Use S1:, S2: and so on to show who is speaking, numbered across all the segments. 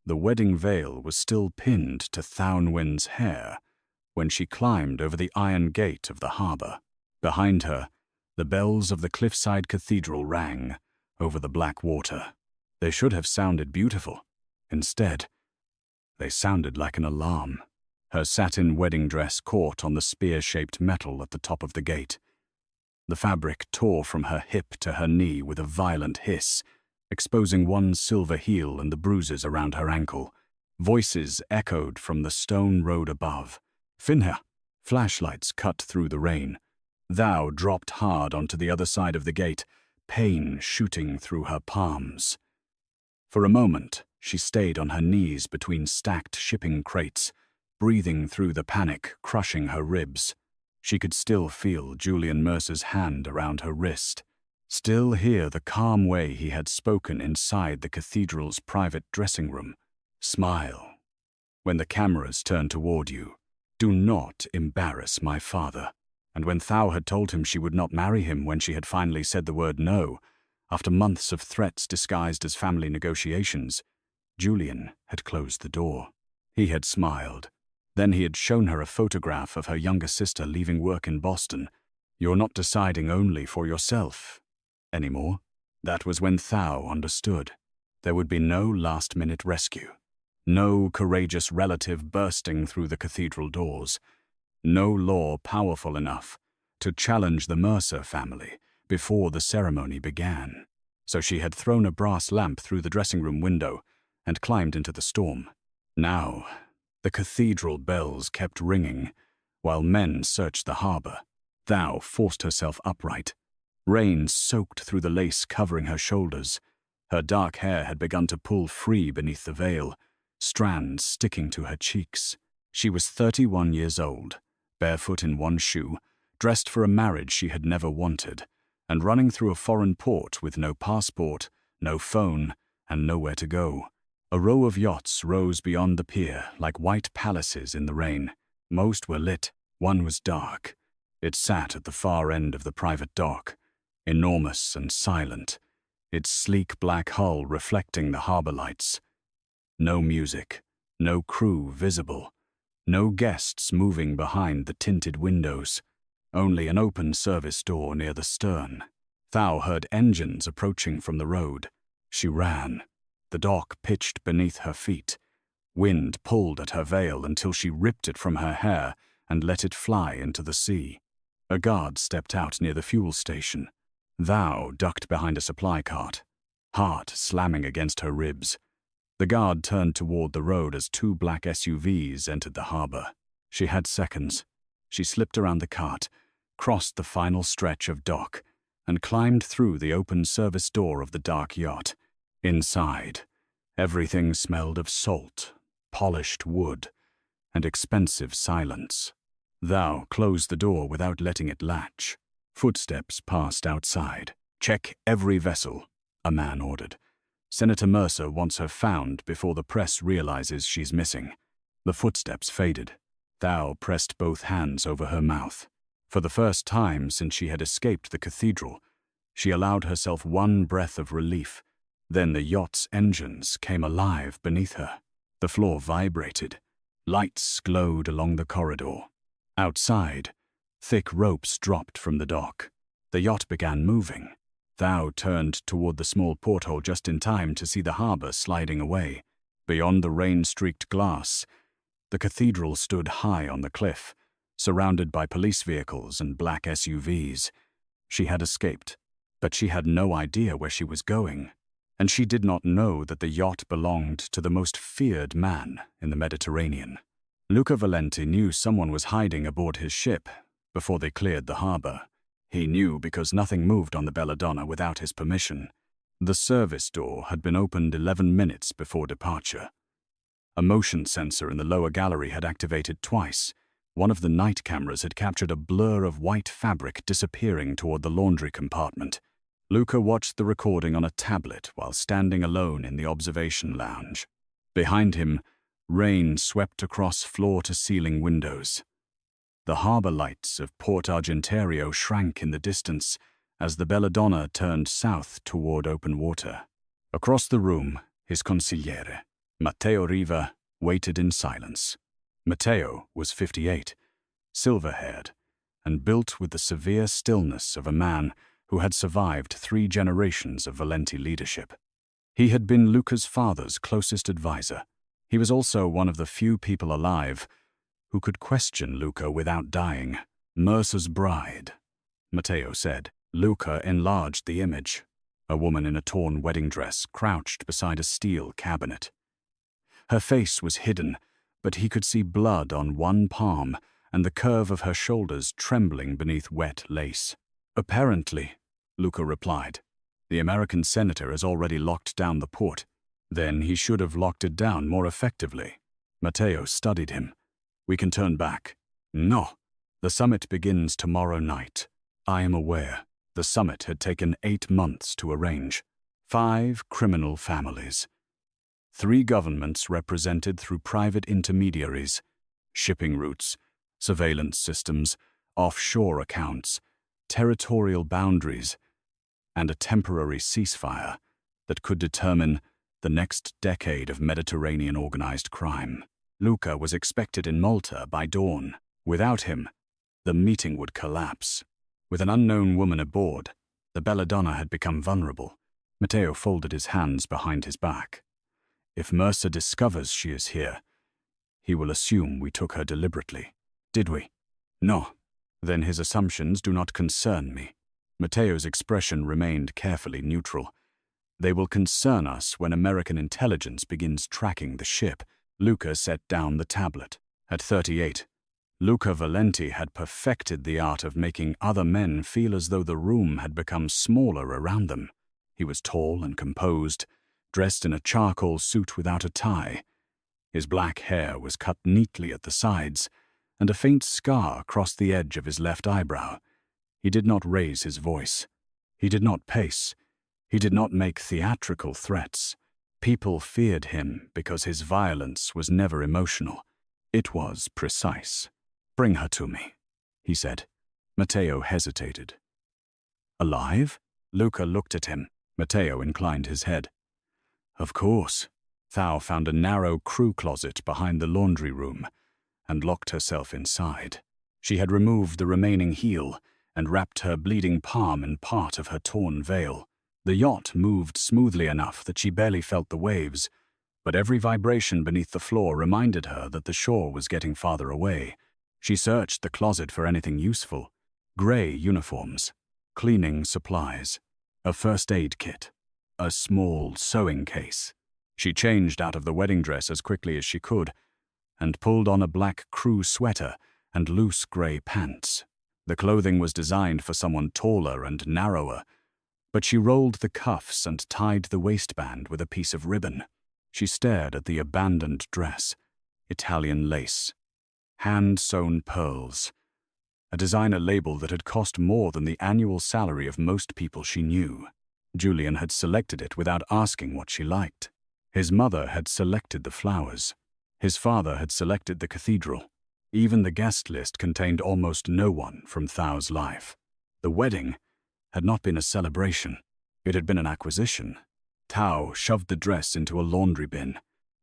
S1: The wedding veil was still pinned to Thaonwyn's hair when she climbed over the iron gate of the harbour. Behind her, the bells of the cliffside cathedral rang over the black water. They should have sounded beautiful. Instead, they sounded like an alarm. Her satin wedding dress caught on the spear-shaped metal at the top of the gate. The fabric tore from her hip to her knee with a violent hiss, exposing one silver heel and the bruises around her ankle. Voices echoed from the stone road above. Finher! Flashlights cut through the rain. Thao dropped hard onto the other side of the gate, pain shooting through her palms. For a moment, she stayed on her knees between stacked shipping crates, breathing through the panic crushing her ribs. She could still feel Julian Mercer's hand around her wrist, still hear the calm way he had spoken inside the cathedral's private dressing room. Smile. When the cameras turn toward you, do not embarrass my father. And when Thao had told him she would not marry him when she had finally said the word no, after months of threats disguised as family negotiations, Julian had closed the door. He had smiled. Then he had shown her a photograph of her younger sister leaving work in Boston. You're not deciding only for yourself anymore. That was when Thao understood. There would be no last-minute rescue. No courageous relative bursting through the cathedral doors. No law powerful enough to challenge the Mercer family before the ceremony began. So she had thrown a brass lamp through the dressing room window and climbed into the storm. Now, the cathedral bells kept ringing while men searched the harbour. Thao forced herself upright. Rain soaked through the lace covering her shoulders. Her dark hair had begun to pull free beneath the veil, strands sticking to her cheeks. She was 31 years old, barefoot in one shoe, dressed for a marriage she had never wanted, and running through a foreign port with no passport, no phone, and nowhere to go. A row of yachts rose beyond the pier like white palaces in the rain. Most were lit. One was dark. It sat at the far end of the private dock, enormous and silent, its sleek black hull reflecting the harbour lights. No music, no crew visible, no guests moving behind the tinted windows, only an open service door near the stern. Thao heard engines approaching from the road. She ran. The dock pitched beneath her feet. Wind pulled at her veil until she ripped it from her hair and let it fly into the sea. A guard stepped out near the fuel station. Thao ducked behind a supply cart, heart slamming against her ribs. The guard turned toward the road as two black SUVs entered the harbour. She had seconds. She slipped around the cart, crossed the final stretch of dock, and climbed through the open service door of the dark yacht. Inside, everything smelled of salt, polished wood, and expensive silence. Thao closed the door without letting it latch. Footsteps passed outside. "Check every vessel," a man ordered. "Senator Mercer wants her found before the press realizes she's missing." The footsteps faded. Thao pressed both hands over her mouth. For the first time since she had escaped the cathedral, she allowed herself one breath of relief. Then the yacht's engines came alive beneath her. The floor vibrated. Lights glowed along the corridor. Outside, thick ropes dropped from the dock. The yacht began moving. Thao turned toward the small porthole just in time to see the harbour sliding away. Beyond the rain-streaked glass, the cathedral stood high on the cliff, surrounded by police vehicles and black SUVs. She had escaped, but she had no idea where she was going. And she did not know that the yacht belonged to the most feared man in the Mediterranean. Luca Valenti knew someone was hiding aboard his ship before they cleared the harbour. He knew because nothing moved on the Belladonna without his permission. The service door had been opened 11 minutes before departure. A motion sensor in the lower gallery had activated twice. One of the night cameras had captured a blur of white fabric disappearing toward the laundry compartment. Luca watched the recording on a tablet while standing alone in the observation lounge. Behind him, rain swept across floor-to-ceiling windows. The harbour lights of Port Argentario shrank in the distance as the Belladonna turned south toward open water. Across the room, his consigliere, Matteo Riva waited in silence. Matteo was 58, silver-haired, and built with the severe stillness of a man who had survived 3 generations of Valenti leadership. He had been Luca's father's closest advisor. He was also one of the few people alive who could question Luca without dying. Mercer's bride, Matteo said. Luca enlarged the image. A woman in a torn wedding dress crouched beside a steel cabinet. Her face was hidden, but he could see blood on one palm and the curve of her shoulders trembling beneath wet lace. Apparently, Luca replied. The American senator has already locked down the port. Then he should have locked it down more effectively. Matteo studied him. We can turn back. No. The summit begins tomorrow night. I am aware. The summit had taken 8 months to arrange. 5 criminal families. 3 governments represented through private intermediaries, shipping routes, surveillance systems, offshore accounts, territorial boundaries, and a temporary ceasefire that could determine the next decade of Mediterranean organized crime. Luca was expected in Malta by dawn. Without him, the meeting would collapse. With an unknown woman aboard, the belladonna had become vulnerable. Matteo folded his hands behind his back. If Mercer discovers she is here, he will assume we took her deliberately. Did we? No. Then his assumptions do not concern me. Matteo's expression remained carefully neutral. They will concern us when American intelligence begins tracking the ship. Luca set down the tablet. At 38, Luca Valenti had perfected the art of making other men feel as though the room had become smaller around them. He was tall and composed, dressed in a charcoal suit without a tie. His black hair was cut neatly at the sides, and a faint scar crossed the edge of his left eyebrow. He did not raise his voice. He did not pace. He did not make theatrical threats. People feared him because his violence was never emotional. It was precise. Bring her to me, he said. Matteo hesitated. Alive? Luca looked at him. Matteo inclined his head. Of course. Thao found a narrow crew closet behind the laundry room and locked herself inside. She had removed the remaining heel and wrapped her bleeding palm in part of her torn veil. The yacht moved smoothly enough that she barely felt the waves, but every vibration beneath the floor reminded her that the shore was getting farther away. She searched the closet for anything useful. Gray uniforms, cleaning supplies, a first aid kit, a small sewing case. She changed out of the wedding dress as quickly as she could and pulled on a black crew sweater and loose gray pants. The clothing was designed for someone taller and narrower, but she rolled the cuffs and tied the waistband with a piece of ribbon. She stared at the abandoned dress, Italian lace, hand-sewn pearls, a designer label that had cost more than the annual salary of most people she knew. Julian had selected it without asking what she liked. His mother had selected the flowers. His father had selected the cathedral. Even the guest list contained almost no one from Thao's life. The wedding had not been a celebration. It had been an acquisition. Thao shoved the dress into a laundry bin.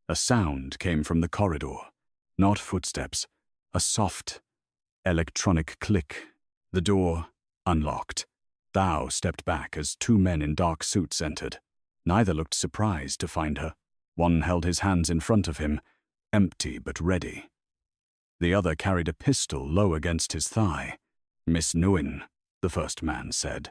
S1: A sound came from the corridor. Not footsteps. A soft, electronic click. The door unlocked. Thao stepped back as 2 men in dark suits entered. Neither looked surprised to find her. One held his hands in front of him, empty but ready. The other carried a pistol low against his thigh. Miss Nguyen, the first man said.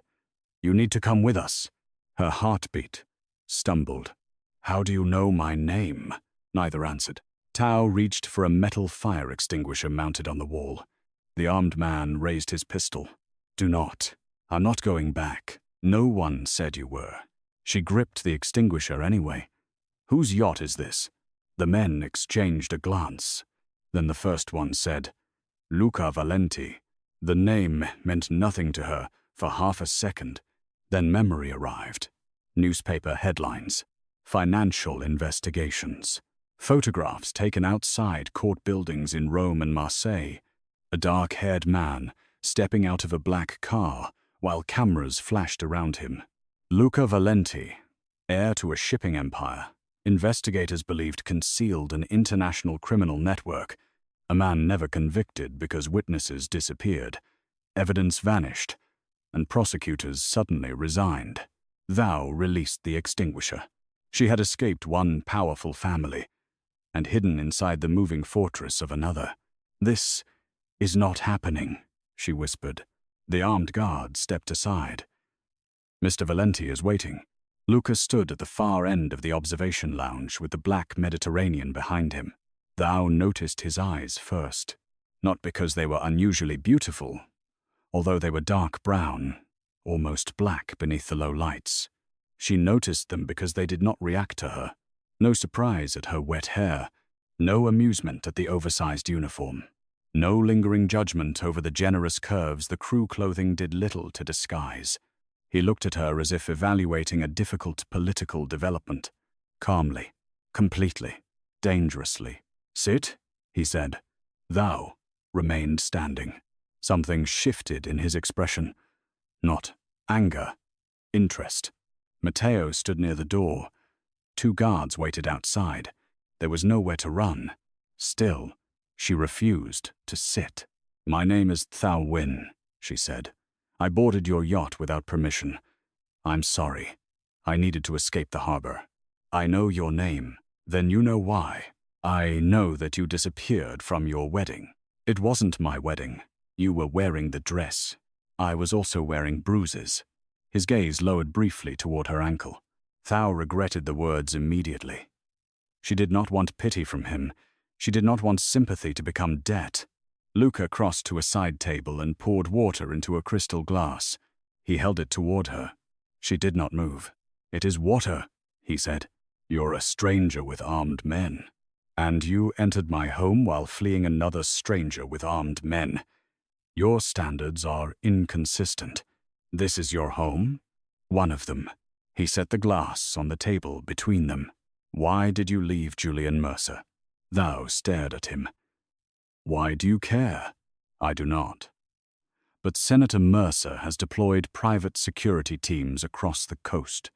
S1: You need to come with us. Her heartbeat stumbled. How do you know my name? Neither answered. Thao reached for a metal fire extinguisher mounted on the wall. The armed man raised his pistol. Do not. I'm not going back. No one said you were. She gripped the extinguisher anyway. Whose yacht is this? The men exchanged a glance. Then the first one said, Luca Valenti. The name meant nothing to her for half a second. Then memory arrived. Newspaper headlines. Financial investigations. Photographs taken outside court buildings in Rome and Marseille. A dark-haired man stepping out of a black car while cameras flashed around him. Luca Valenti, heir to a shipping empire, Investigators believed concealed an international criminal network, a man never convicted because witnesses disappeared, evidence vanished, and prosecutors suddenly resigned. Thao released the extinguisher. She had escaped one powerful family and hidden inside the moving fortress of another. "This is not happening," she whispered. The armed guard stepped aside. "Mr. Valenti is waiting." Luca stood at the far end of the observation lounge with the black Mediterranean behind him. Thao noticed his eyes first, not because they were unusually beautiful, although they were dark brown, almost black beneath the low lights. She noticed them because they did not react to her. No surprise at her wet hair, no amusement at the oversized uniform, no lingering judgment over the generous curves the crew clothing did little to disguise. He looked at her as if evaluating a difficult political development, calmly, completely, dangerously. "Sit," he said. Thao remained standing. Something shifted in his expression. Not anger, interest. Matteo stood near the door. 2 guards waited outside. There was nowhere to run. Still, she refused to sit. "My name is Thao Win," she said. "I boarded your yacht without permission. I'm sorry. I needed to escape the harbor." "I know your name. Then you know why." "I know that you disappeared from your wedding." "It wasn't my wedding. You were wearing the dress. I was also wearing bruises." His gaze lowered briefly toward her ankle. Thao regretted the words immediately. She did not want pity from him. She did not want sympathy to become debt. Luca crossed to a side table and poured water into a crystal glass. He held it toward her. She did not move. "It is water," he said. "You're a stranger with armed men. And you entered my home while fleeing another stranger with armed men. Your standards are inconsistent. This is your home? One of them." He set the glass on the table between them. "Why did you leave Julian Mercer?" Thao stared at him. "Why do you care?" "I do not. But Senator Mercer has deployed private security teams across the coast.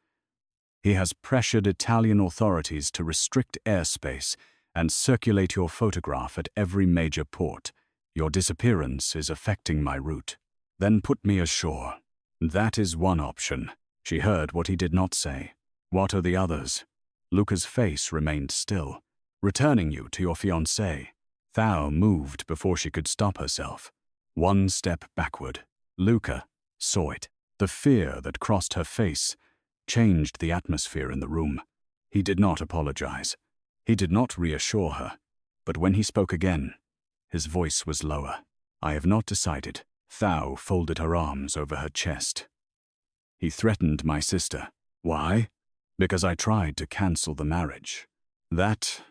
S1: He has pressured Italian authorities to restrict airspace and circulate your photograph at every major port. Your disappearance is affecting my route. Then put me ashore." "That is one option." She heard what he did not say. "What are the others?" Luca's face remained still. "Returning you to your fiancé." Thao moved before she could stop herself. One step backward. Luca saw it. The fear that crossed her face changed the atmosphere in the room. He did not apologize. He did not reassure her. But when he spoke again, his voice was lower. "I have not decided." Thao folded her arms over her chest. "He threatened my sister." "Why?" "Because I tried to cancel the marriage." "That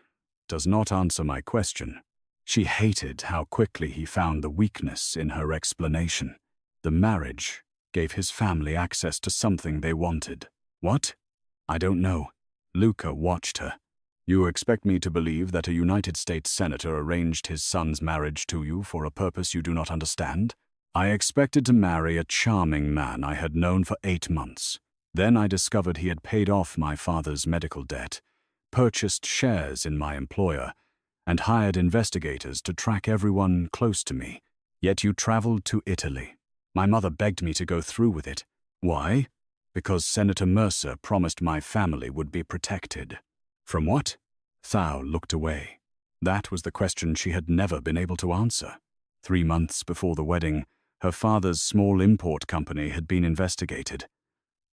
S1: does not answer my question." She hated how quickly he found the weakness in her explanation. The marriage gave his family access to something they wanted. "What?" "I don't know." Luca watched her. "You expect me to believe that a United States senator arranged his son's marriage to you for a purpose you do not understand?" "I expected to marry a charming man I had known for 8 months. Then I discovered he had paid off my father's medical debt, purchased shares in my employer, and hired investigators to track everyone close to me. Yet you traveled to Italy. My mother begged me to go through with it. Why? Because Senator Mercer promised my family would be protected." "From what?" Thao looked away. That was the question she had never been able to answer. 3 months before the wedding, her father's small import company had been investigated.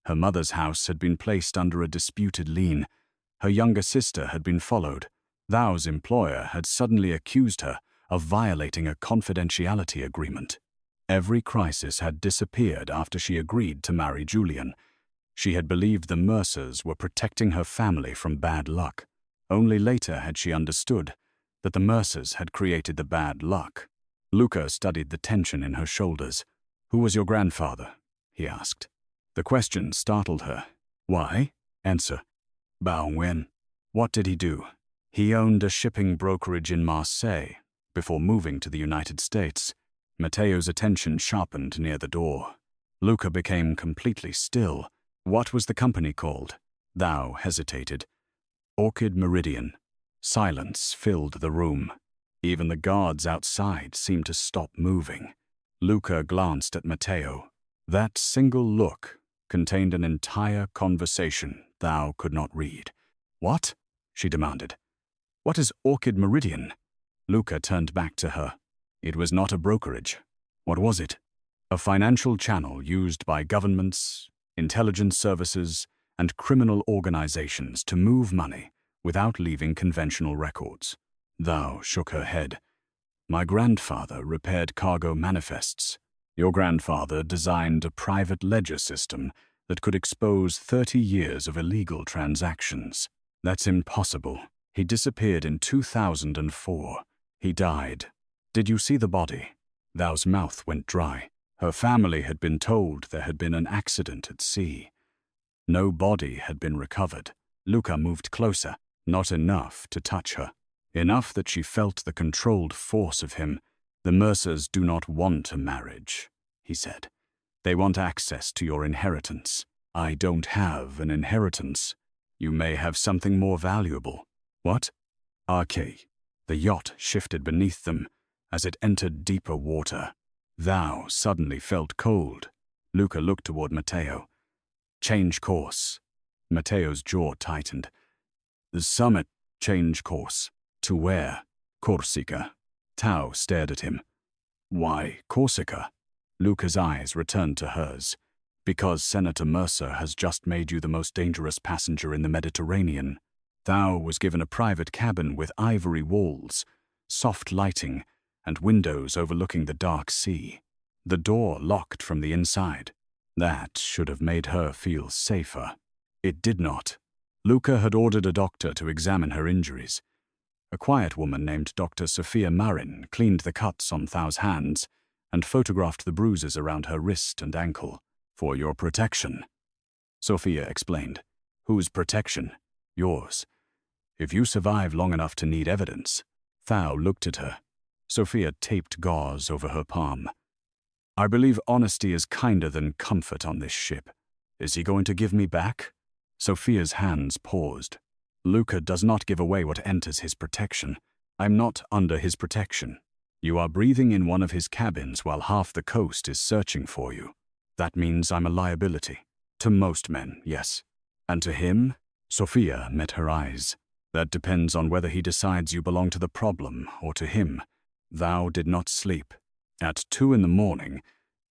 S1: Her mother's house had been placed under a disputed lien. Her younger sister had been followed. Thao's employer had suddenly accused her of violating a confidentiality agreement. Every crisis had disappeared after she agreed to marry Julian. She had believed the Mercers were protecting her family from bad luck. Only later had she understood that the Mercers had created the bad luck. Luca studied the tension in her shoulders. "Who was your grandfather?" he asked. The question startled her. "Why?" "Answer." "Bao Wen." "What did he do?" "He owned a shipping brokerage in Marseille before moving to the United States." Matteo's attention sharpened near the door. Luca became completely still. "What was the company called?" Thao hesitated. Orchid Meridian. Silence filled the room. Even the guards outside seemed to stop moving. Luca glanced at Matteo. That single look contained an entire conversation Thao could not read. "What?" she demanded. "What is Orchid Meridian?" Luca turned back to her. It was not a brokerage. What was it? A financial channel used by governments, intelligence services, and criminal organizations to move money without leaving conventional records. Thao shook her head. "My grandfather repaired cargo manifests. Your grandfather designed a private ledger system that could expose 30 years of illegal transactions. That's impossible. He disappeared in 2004. He died. Did you see the body?" Thao's mouth went dry. Her family had been told there had been an accident at sea. No body had been recovered. Luca moved closer, not enough to touch her. Enough that she felt the controlled force of him. "The Mercers do not want a marriage," he said. "They want access to your inheritance." "I don't have an inheritance." "You may have something more valuable." "What?" "Okay." The yacht shifted beneath them as it entered deeper water. Thao suddenly felt cold. Luca looked toward Matteo. "Change course." Matteo's jaw tightened. "The summit, change course." "To where?" "Corsica." Thao stared at him. "Why Corsica?" Luca's eyes returned to hers. "Because Senator Mercer has just made you the most dangerous passenger in the Mediterranean." Thao was given a private cabin with ivory walls, soft lighting, and windows overlooking the dark sea. The door locked from the inside. That should have made her feel safer. It did not. Luca had ordered a doctor to examine her injuries. A quiet woman named Dr. Sophia Marin cleaned the cuts on Thao's hands and photographed the bruises around her wrist and ankle. "For your protection," Sophia explained. "Whose protection?" "Yours. If you survive long enough to need evidence." Thao looked at her. Sophia taped gauze over her palm. "I believe honesty is kinder than comfort on this ship. Is he going to give me back?" Sophia's hands paused. "Luca does not give away what enters his protection. I'm not under his protection. You are breathing in one of his cabins while half the coast is searching for you. That means I'm a liability. To most men, yes. And to him?" Sophia met her eyes. "That depends on whether he decides you belong to the problem or to him." Thao did not sleep. At 2 a.m,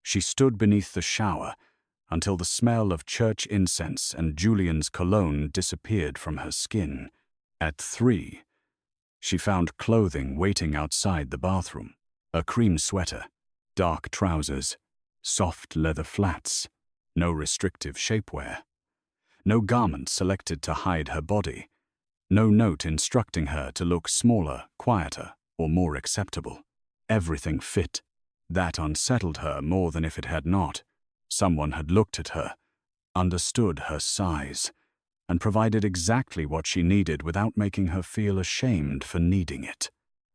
S1: she stood beneath the shower until the smell of church incense and Julian's cologne disappeared from her skin. At 3, she found clothing waiting outside the bathroom. A cream sweater, dark trousers, soft leather flats, no restrictive shapewear. No garment selected to hide her body. No note instructing her to look smaller, quieter, or more acceptable. Everything fit. That unsettled her more than if it had not. Someone had looked at her, understood her size, and provided exactly what she needed without making her feel ashamed for needing it.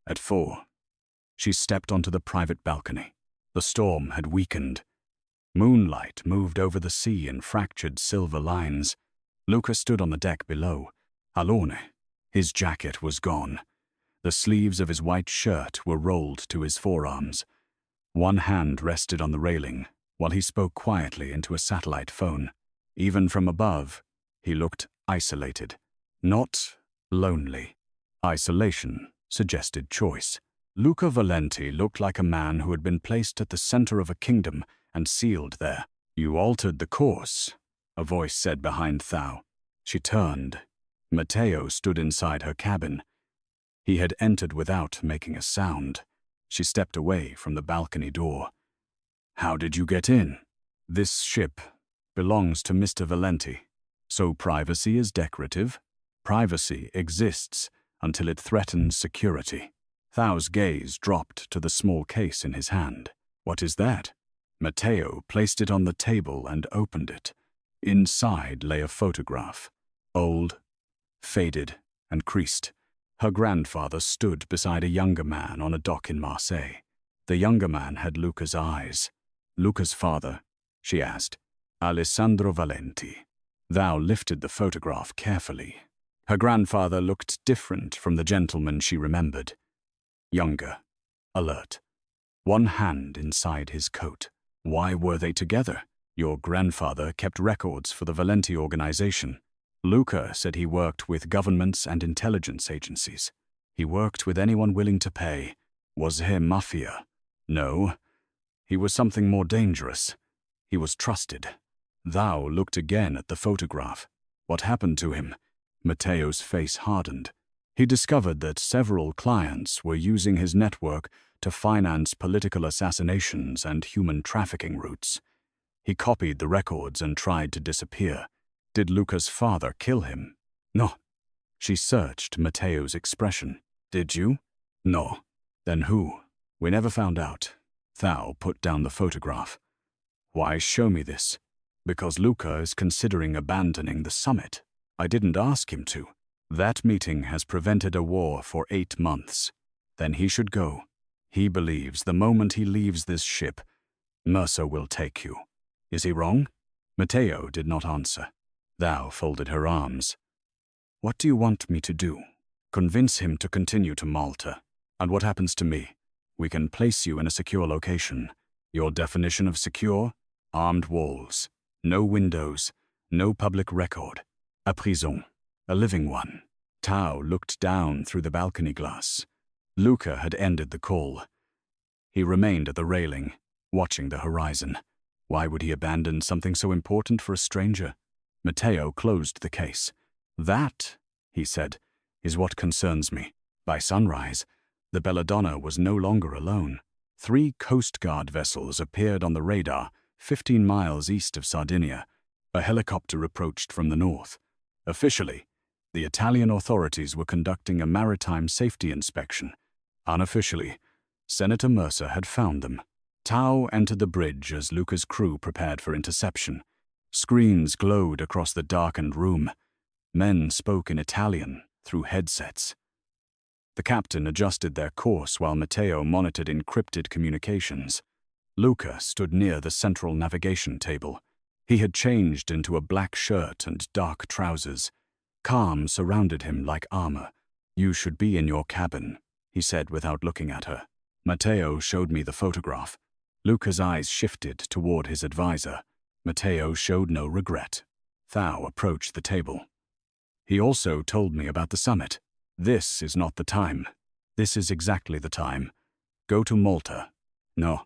S1: At 4, she stepped onto the private balcony. The storm had weakened. Moonlight moved over the sea in fractured silver lines. Luca stood on the deck below. Alone. His jacket was gone. The sleeves of his white shirt were rolled to his forearms. One hand rested on the railing while he spoke quietly into a satellite phone. Even from above, he looked isolated, not lonely. Isolation suggested choice. Luca Valenti looked like a man who had been placed at the center of a kingdom and sealed there. "You altered the course," a voice said behind Thao. She turned. Matteo stood inside her cabin. He had entered without making a sound. She stepped away from the balcony door. "How did you get in?" "This ship belongs to Mr. Valenti. So privacy is decorative. Privacy exists until it threatens security." Thao's gaze dropped to the small case in his hand. "What is that?" Matteo placed it on the table and opened it. Inside lay a photograph. Old, faded, and creased. Her grandfather stood beside a younger man on a dock in Marseille. The younger man had Luca's eyes. "Luca's father?" she asked. "Alessandro Valenti." Thao lifted the photograph carefully. Her grandfather looked different from the gentleman she remembered. Younger, alert, one hand inside his coat. Why were they together? Your grandfather kept records for the Valenti organization. Luca said he worked with governments and intelligence agencies. He worked with anyone willing to pay. Was he mafia? No. He was something more dangerous. He was trusted. Thao looked again at the photograph. What happened to him? Matteo's face hardened. He discovered that several clients were using his network to finance political assassinations and human trafficking routes. He copied the records and tried to disappear. Did Luca's father kill him? No. She searched Matteo's expression. Did you? No. Then who? We never found out. Thao put down the photograph. Why show me this? Because Luca is considering abandoning the summit. I didn't ask him to. That meeting has prevented a war for 8 months. Then he should go. He believes the moment he leaves this ship, Mercer will take you. Is he wrong? Matteo did not answer. Thao folded her arms. What do you want me to do? Convince him to continue to Malta. And what happens to me? We can place you in a secure location. Your definition of secure? Armed walls. No windows. No public record. A prison. A living one. Thao looked down through the balcony glass. Luca had ended the call. He remained at the railing, watching the horizon. Why would he abandon something so important for a stranger? Matteo closed the case. That, he said, is what concerns me. By sunrise, the Belladonna was no longer alone. 3 Coast Guard vessels appeared on the radar 15 miles east of Sardinia. A helicopter approached from the north. Officially, the Italian authorities were conducting a maritime safety inspection. Unofficially, Senator Mercer had found them. Thao entered the bridge as Luca's crew prepared for interception. Screens glowed across the darkened room. Men spoke in Italian through headsets. The captain adjusted their course while Matteo monitored encrypted communications. Luca stood near the central navigation table. He had changed into a black shirt and dark trousers. Calm surrounded him like armor. You should be in your cabin, he said without looking at her. Matteo showed me the photograph. Luca's eyes shifted toward his advisor. Matteo showed no regret. Thao approached the table. He also told me about the summit. This is not the time. This is exactly the time. Go to Malta. No,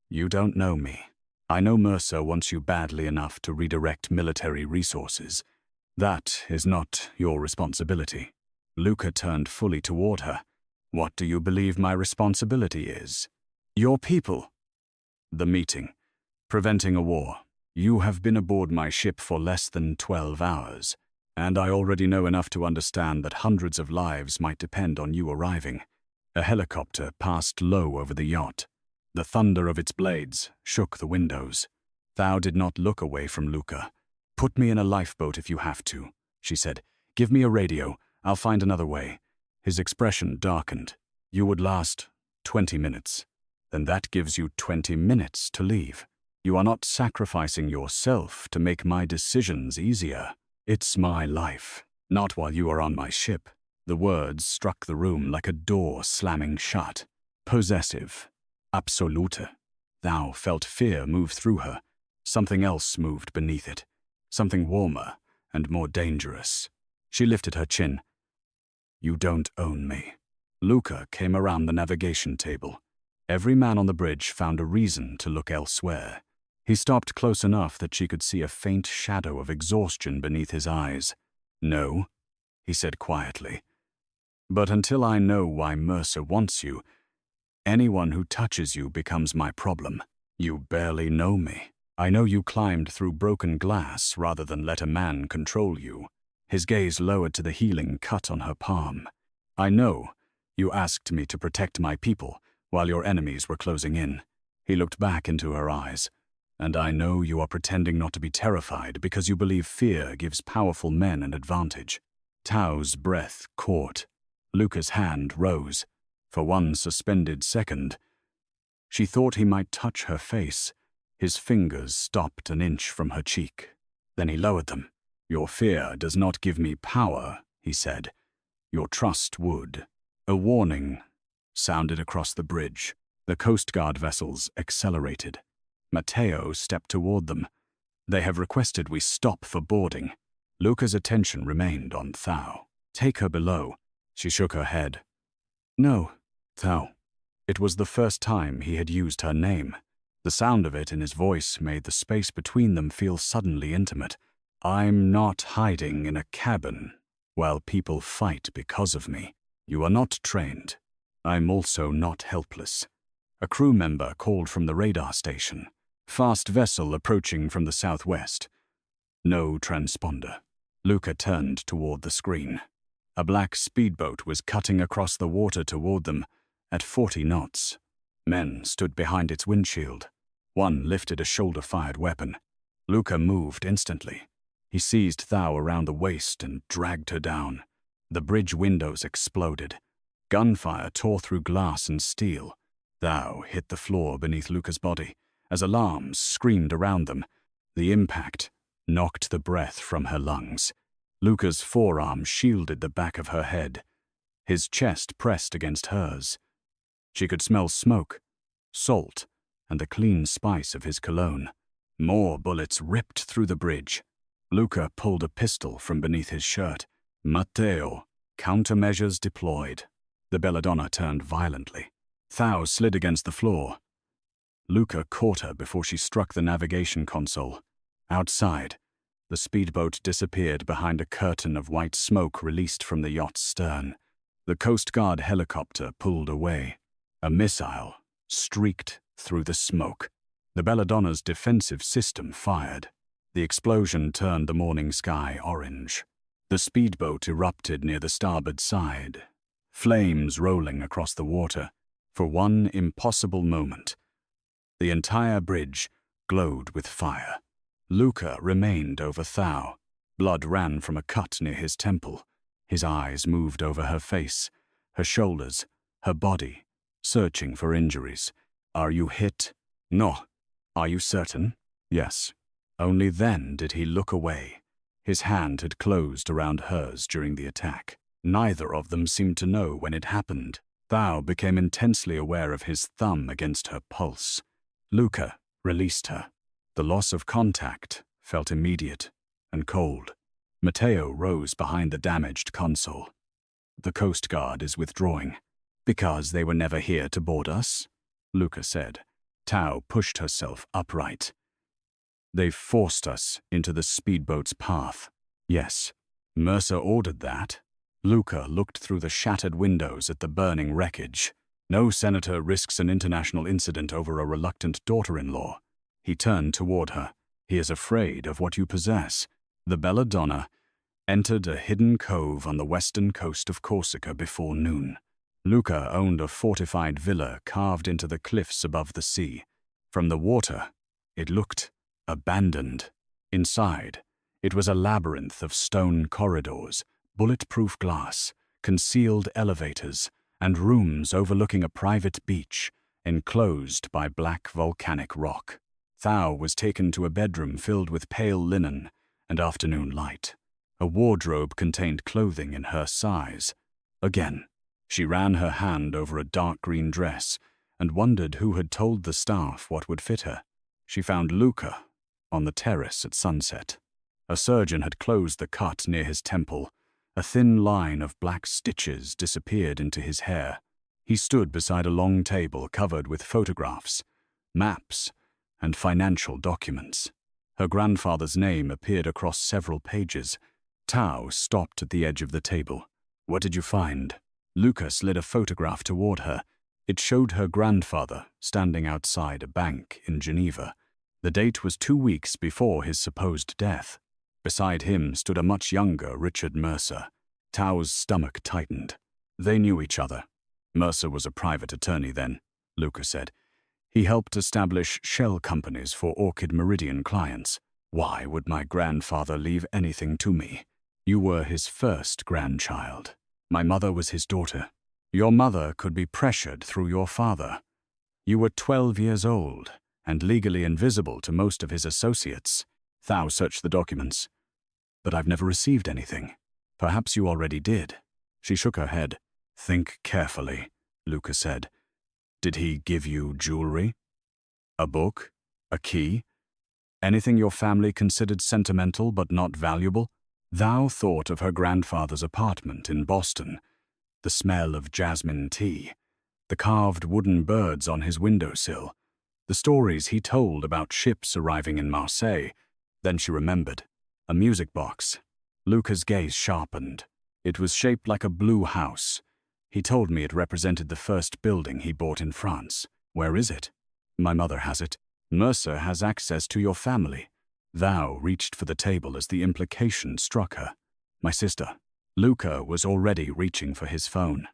S1: you don't know me. I know Mercer wants you badly enough to redirect military resources. That is not your responsibility. Luca turned fully toward her. What do you believe my responsibility is? Your people. The meeting. Preventing a war. You have been aboard my ship for less than 12 hours, and I already know enough to understand that hundreds of lives might depend on you arriving. A helicopter passed low over the yacht. The thunder of its blades shook the windows. Thao did not look away from Luca. Put me in a lifeboat if you have to, she said. Give me a radio. I'll find another way. His expression darkened. You would last 20 minutes. Then that gives you 20 minutes to leave. You are not sacrificing yourself to make my decisions easier. It's my life, not while you are on my ship. The words struck the room like a door slamming shut. Possessive. Absolute. Thao felt fear move through her. Something else moved beneath it. Something warmer and more dangerous. She lifted her chin. You don't own me. Luca came around the navigation table. Every man on the bridge found a reason to look elsewhere. He stopped close enough that she could see a faint shadow of exhaustion beneath his eyes. No, he said quietly. But until I know why Mercer wants you, anyone who touches you becomes my problem. You barely know me. I know you climbed through broken glass rather than let a man control you. His gaze lowered to the healing cut on her palm. I know you asked me to protect my people while your enemies were closing in. He looked back into her eyes. And I know you are pretending not to be terrified because you believe fear gives powerful men an advantage. Thao's breath caught. Luca's hand rose. For one suspended second, she thought he might touch her face. His fingers stopped an inch from her cheek. Then he lowered them. Your fear does not give me power, he said. "Your trust would." A warning sounded across the bridge. The Coast Guard vessels accelerated. Matteo stepped toward them. "They have requested we stop for boarding." Luca's attention remained on Thao. "Take her below." She shook her head. "No, Thao." It was the first time he had used her name. The sound of it in his voice made the space between them feel suddenly intimate. "I'm not hiding in a cabin while people fight because of me. You are not trained. I'm also not helpless." A crew member called from the radar station. "Fast vessel approaching from the southwest." No transponder. Luca turned toward the screen. A black speedboat was cutting across the water toward them at 40 knots. Men stood behind its windshield. One lifted a shoulder-fired weapon. Luca moved instantly. He seized Thao around the waist and dragged her down. The bridge windows exploded. Gunfire tore through glass and steel. Thao hit the floor beneath Luca's body as alarms screamed around them. The impact knocked the breath from her lungs. Luca's forearm shielded the back of her head. His chest pressed against hers. She could smell smoke, salt, and the clean spice of his cologne. More bullets ripped through the bridge. Luca pulled a pistol from beneath his shirt. "Matteo, countermeasures deployed." The belladonna turned violently. Thao slid against the floor. Luca caught her before she struck the navigation console. Outside, the speedboat disappeared behind a curtain of white smoke released from the yacht's stern. The Coast Guard helicopter pulled away. A missile streaked through the smoke. The belladonna's defensive system fired. The explosion turned the morning sky orange. The speedboat erupted near the starboard side, flames rolling across the water. For one impossible moment, the entire bridge glowed with fire. Luca remained over Thao. Blood ran from a cut near his temple. His eyes moved over her face, her shoulders, her body, searching for injuries. "Are you hit?" "No." "Are you certain?" "Yes." Only then did he look away. His hand had closed around hers during the attack. Neither of them seemed to know when it happened. Thao became intensely aware of his thumb against her pulse. Luca released her. The loss of contact felt immediate and cold. Matteo rose behind the damaged console. "The Coast Guard is withdrawing." "Because they were never here to board us?" Luca said. Thao pushed herself upright. "They forced us into the speedboat's path." "Yes." "Mercer ordered that." Luca looked through the shattered windows at the burning wreckage. No senator risks an international incident over a reluctant daughter-in-law. He turned toward her. "He is afraid of what you possess." The belladonna entered a hidden cove on the western coast of Corsica before noon. Luca owned a fortified villa carved into the cliffs above the sea. From the water, it looked abandoned. Inside, it was a labyrinth of stone corridors, bulletproof glass, concealed elevators, and rooms overlooking a private beach, enclosed by black volcanic rock. Thao was taken to a bedroom filled with pale linen and afternoon light. A wardrobe contained clothing in her size. Again, she ran her hand over a dark green dress and wondered who had told the staff what would fit her. She found Luca on the terrace at sunset. A surgeon had closed the cut near his temple. A thin line of black stitches disappeared into his hair. He stood beside a long table covered with photographs, maps, and financial documents. Her grandfather's name appeared across several pages. Thao stopped at the edge of the table. "What did you find?" Luca slid a photograph toward her. It showed her grandfather standing outside a bank in Geneva. The date was 2 weeks before his supposed death. Beside him stood a much younger Richard Mercer. Thao's stomach tightened. They knew each other. Mercer was a private attorney then, Luca said. He helped establish shell companies for Orchid Meridian clients. "Why would my grandfather leave anything to me?" "You were his first grandchild. My mother was his daughter. Your mother could be pressured through your father. You were 12 years old and legally invisible to most of his associates." Thao searched the documents. "But I've never received anything." Perhaps you already did. She shook her head. Think carefully, Luca said. Did he give you jewelry? A book? A key? Anything your family considered sentimental but not valuable? Thou thought of her grandfather's apartment in Boston, the smell of jasmine tea, the carved wooden birds on his windowsill, the stories he told about ships arriving in Marseille. Then she remembered. A music box. Luca's gaze sharpened. It was shaped like a blue house. He told me it represented the first building he bought in France. Where is it? My mother has it. Mercer has access to your family. Thou reached for the table as the implication struck her. My sister. Luca was already reaching for his phone.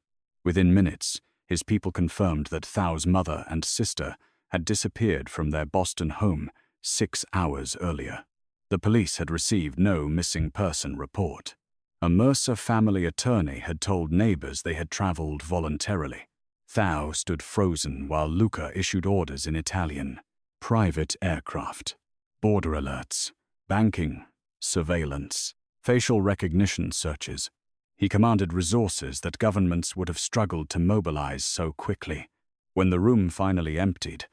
S1: Within minutes, his people confirmed that Thao's mother and sister had disappeared from their Boston home 6 hours earlier. The police had received no missing person report. A Mercer family attorney had told neighbors they had traveled voluntarily. Thao stood frozen while Luca issued orders in Italian. Private aircraft, border alerts, banking, surveillance, facial recognition searches. He commanded resources that governments would have struggled to mobilize so quickly. When the room finally emptied,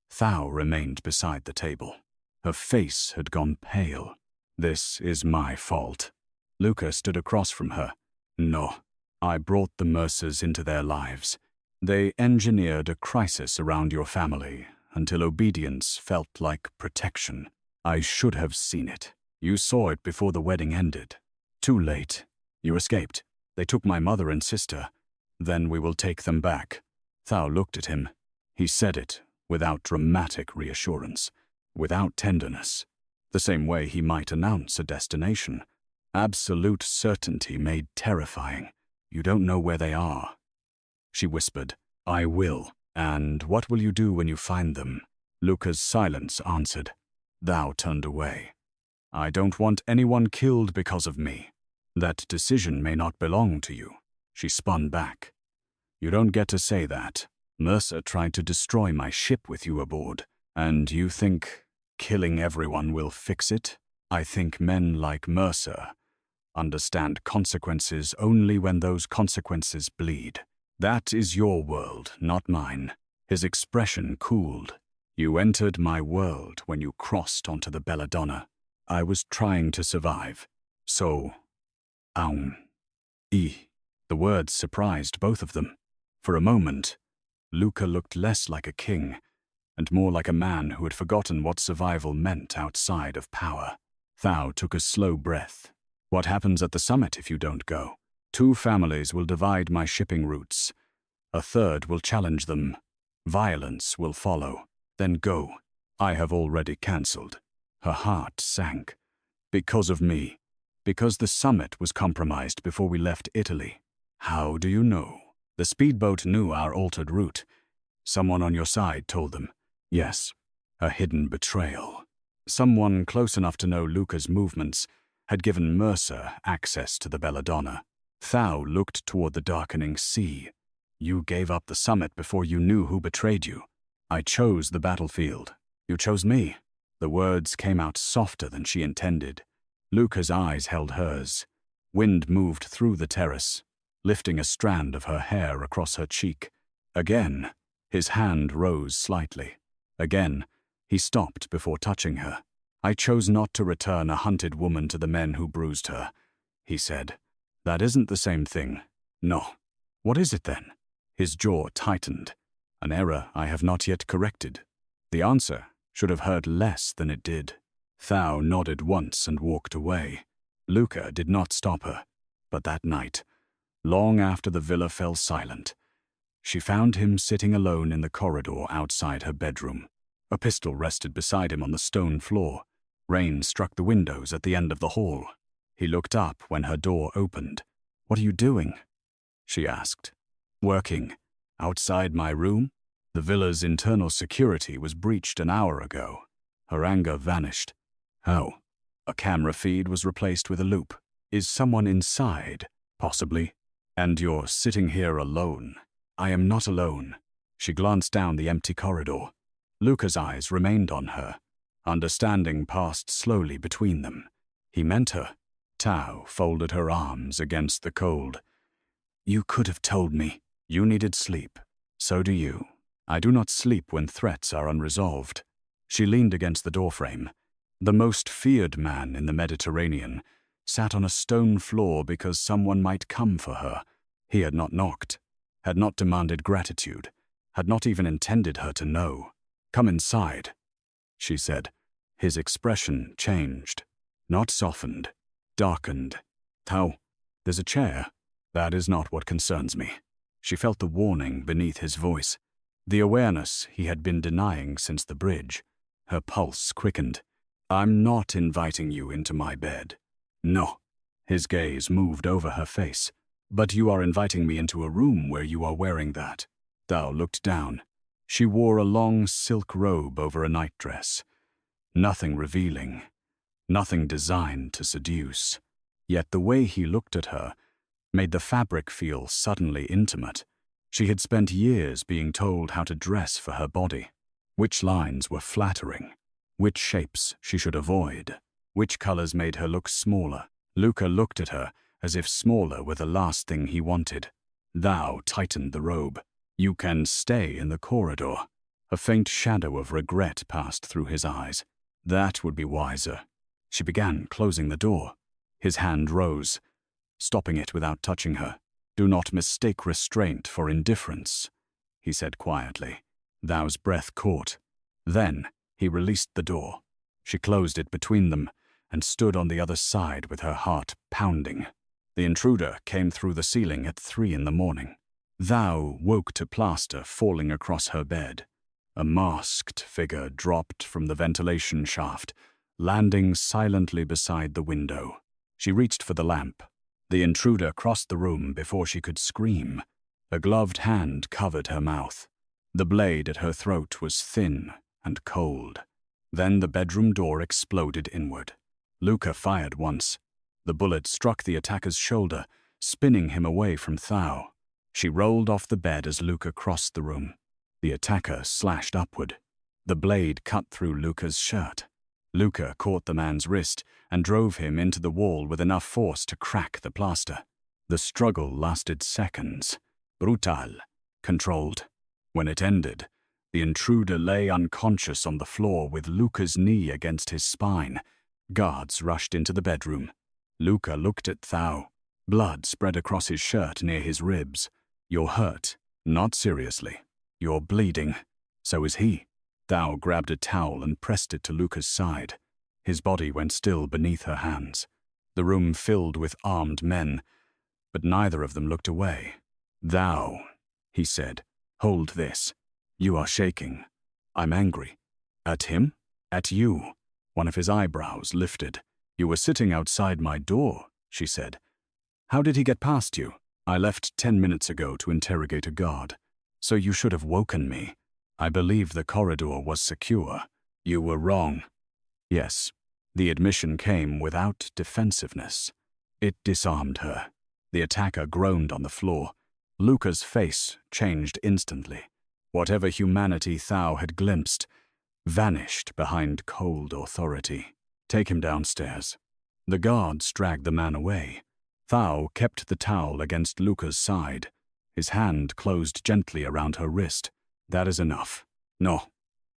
S1: Thao remained beside the table. Her face had gone pale. This is my fault. Luca stood across from her. No, I brought the Mercers into their lives. They engineered a crisis around your family until obedience felt like protection. I should have seen it. You saw it before the wedding ended. Too late. You escaped. They took my mother and sister. Then we will take them back. Thao looked at him. He said it without dramatic reassurance, without tenderness, the same way he might announce a destination. Absolute certainty made terrifying. You don't know where they are. She whispered, I will. And what will you do when you find them? Luca's silence answered. Thou turned away. I don't want anyone killed because of me. That decision may not belong to you. She spun back. You don't get to say that. Mercer tried to destroy my ship with you aboard. And you think killing everyone will fix it? I think men like Mercer understand consequences only when those consequences bleed. That is your world, not mine. His expression cooled. You entered my world when you crossed onto the Belladonna. I was trying to survive. So, The words surprised both of them. For a moment, Luca looked less like a king and more like a man who had forgotten what survival meant outside of power. Thao took a slow breath. What happens at the summit if you don't go? 2 families will divide my shipping routes. A third will challenge them. Violence will follow. Then go. I have already cancelled. Her heart sank. Because of me. Because the summit was compromised before we left Italy. How do you know? The speedboat knew our altered route. Someone on your side told them. Yes, a hidden betrayal. Someone close enough to know Luca's movements had given Mercer access to the Belladonna. Thao looked toward the darkening sea. You gave up the summit before you knew who betrayed you. I chose the battlefield. You chose me. The words came out softer than she intended. Luca's eyes held hers. Wind moved through the terrace, lifting a strand of her hair across her cheek. Again, his hand rose slightly. Again, he stopped before touching her. I chose not to return a hunted woman to the men who bruised her, he said. That isn't the same thing. No. What is it then? His jaw tightened. An error I have not yet corrected. The answer should have hurt less than it did. Thao nodded once and walked away. Luca did not stop her. But that night, long after the villa fell silent, she found him sitting alone in the corridor outside her bedroom. A pistol rested beside him on the stone floor. Rain struck the windows at the end of the hall. He looked up when her door opened. What are you doing? She asked. Working. Outside my room? The villa's internal security was breached an hour ago. Her anger vanished. How? A camera feed was replaced with a loop. Is someone inside? Possibly. And you're sitting here alone. I am not alone. She glanced down the empty corridor. Luca's eyes remained on her. Understanding passed slowly between them. He meant her. Thao folded her arms against the cold. You could have told me. You needed sleep. So do you. I do not sleep when threats are unresolved. She leaned against the doorframe. The most feared man in the Mediterranean sat on a stone floor because someone might come for her. He had not knocked, had not demanded gratitude, had not even intended her to know. Come inside, she said. His expression changed, not softened, darkened. Thao, there's a chair. That is not what concerns me. She felt the warning beneath his voice, the awareness he had been denying since the bridge. Her pulse quickened. I'm not inviting you into my bed. No. His gaze moved over her face. But you are inviting me into a room where you are wearing that. Thao looked down. She wore a long silk robe over a nightdress. Nothing revealing, nothing designed to seduce. Yet the way he looked at her made the fabric feel suddenly intimate. She had spent years being told how to dress for her body, which lines were flattering, which shapes she should avoid, which colors made her look smaller. Luca looked at her as if smaller were the last thing he wanted. Thao tightened the robe. You can stay in the corridor. A faint shadow of regret passed through his eyes. That would be wiser. She began closing the door. His hand rose, stopping it without touching her. Do not mistake restraint for indifference, he said quietly. Thao's breath caught. Then he released the door. She closed it between them and stood on the other side with her heart pounding. The intruder came through the ceiling at 3 a.m. Thao woke to plaster falling across her bed. A masked figure dropped from the ventilation shaft, landing silently beside the window. She reached for the lamp. The intruder crossed the room before she could scream. A gloved hand covered her mouth. The blade at her throat was thin and cold. Then the bedroom door exploded inward. Luca fired once. The bullet struck the attacker's shoulder, spinning him away from Thao. She rolled off the bed as Luca crossed the room. The attacker slashed upward. The blade cut through Luca's shirt. Luca caught the man's wrist and drove him into the wall with enough force to crack the plaster. The struggle lasted seconds. Brutal, controlled. When it ended, the intruder lay unconscious on the floor with Luca's knee against his spine. Guards rushed into the bedroom. Luca looked at Thao. Blood spread across his shirt near his ribs. You're hurt. Not seriously. You're bleeding. So is he. Thao grabbed a towel and pressed it to Luca's side. His body went still beneath her hands. The room filled with armed men, but neither of them looked away. Thao, he said, hold this. You are shaking. I'm angry. At him? At you. One of his eyebrows lifted. You were sitting outside my door, she said. How did he get past you? I left 10 minutes ago to interrogate a guard. So you should have woken me. I believe the corridor was secure. You were wrong. Yes, the admission came without defensiveness. It disarmed her. The attacker groaned on the floor. Luca's face changed instantly. Whatever humanity Thao had glimpsed vanished behind cold authority. Take him downstairs. The guards dragged the man away. Thao kept the towel against Luca's side. His hand closed gently around her wrist. That is enough. No,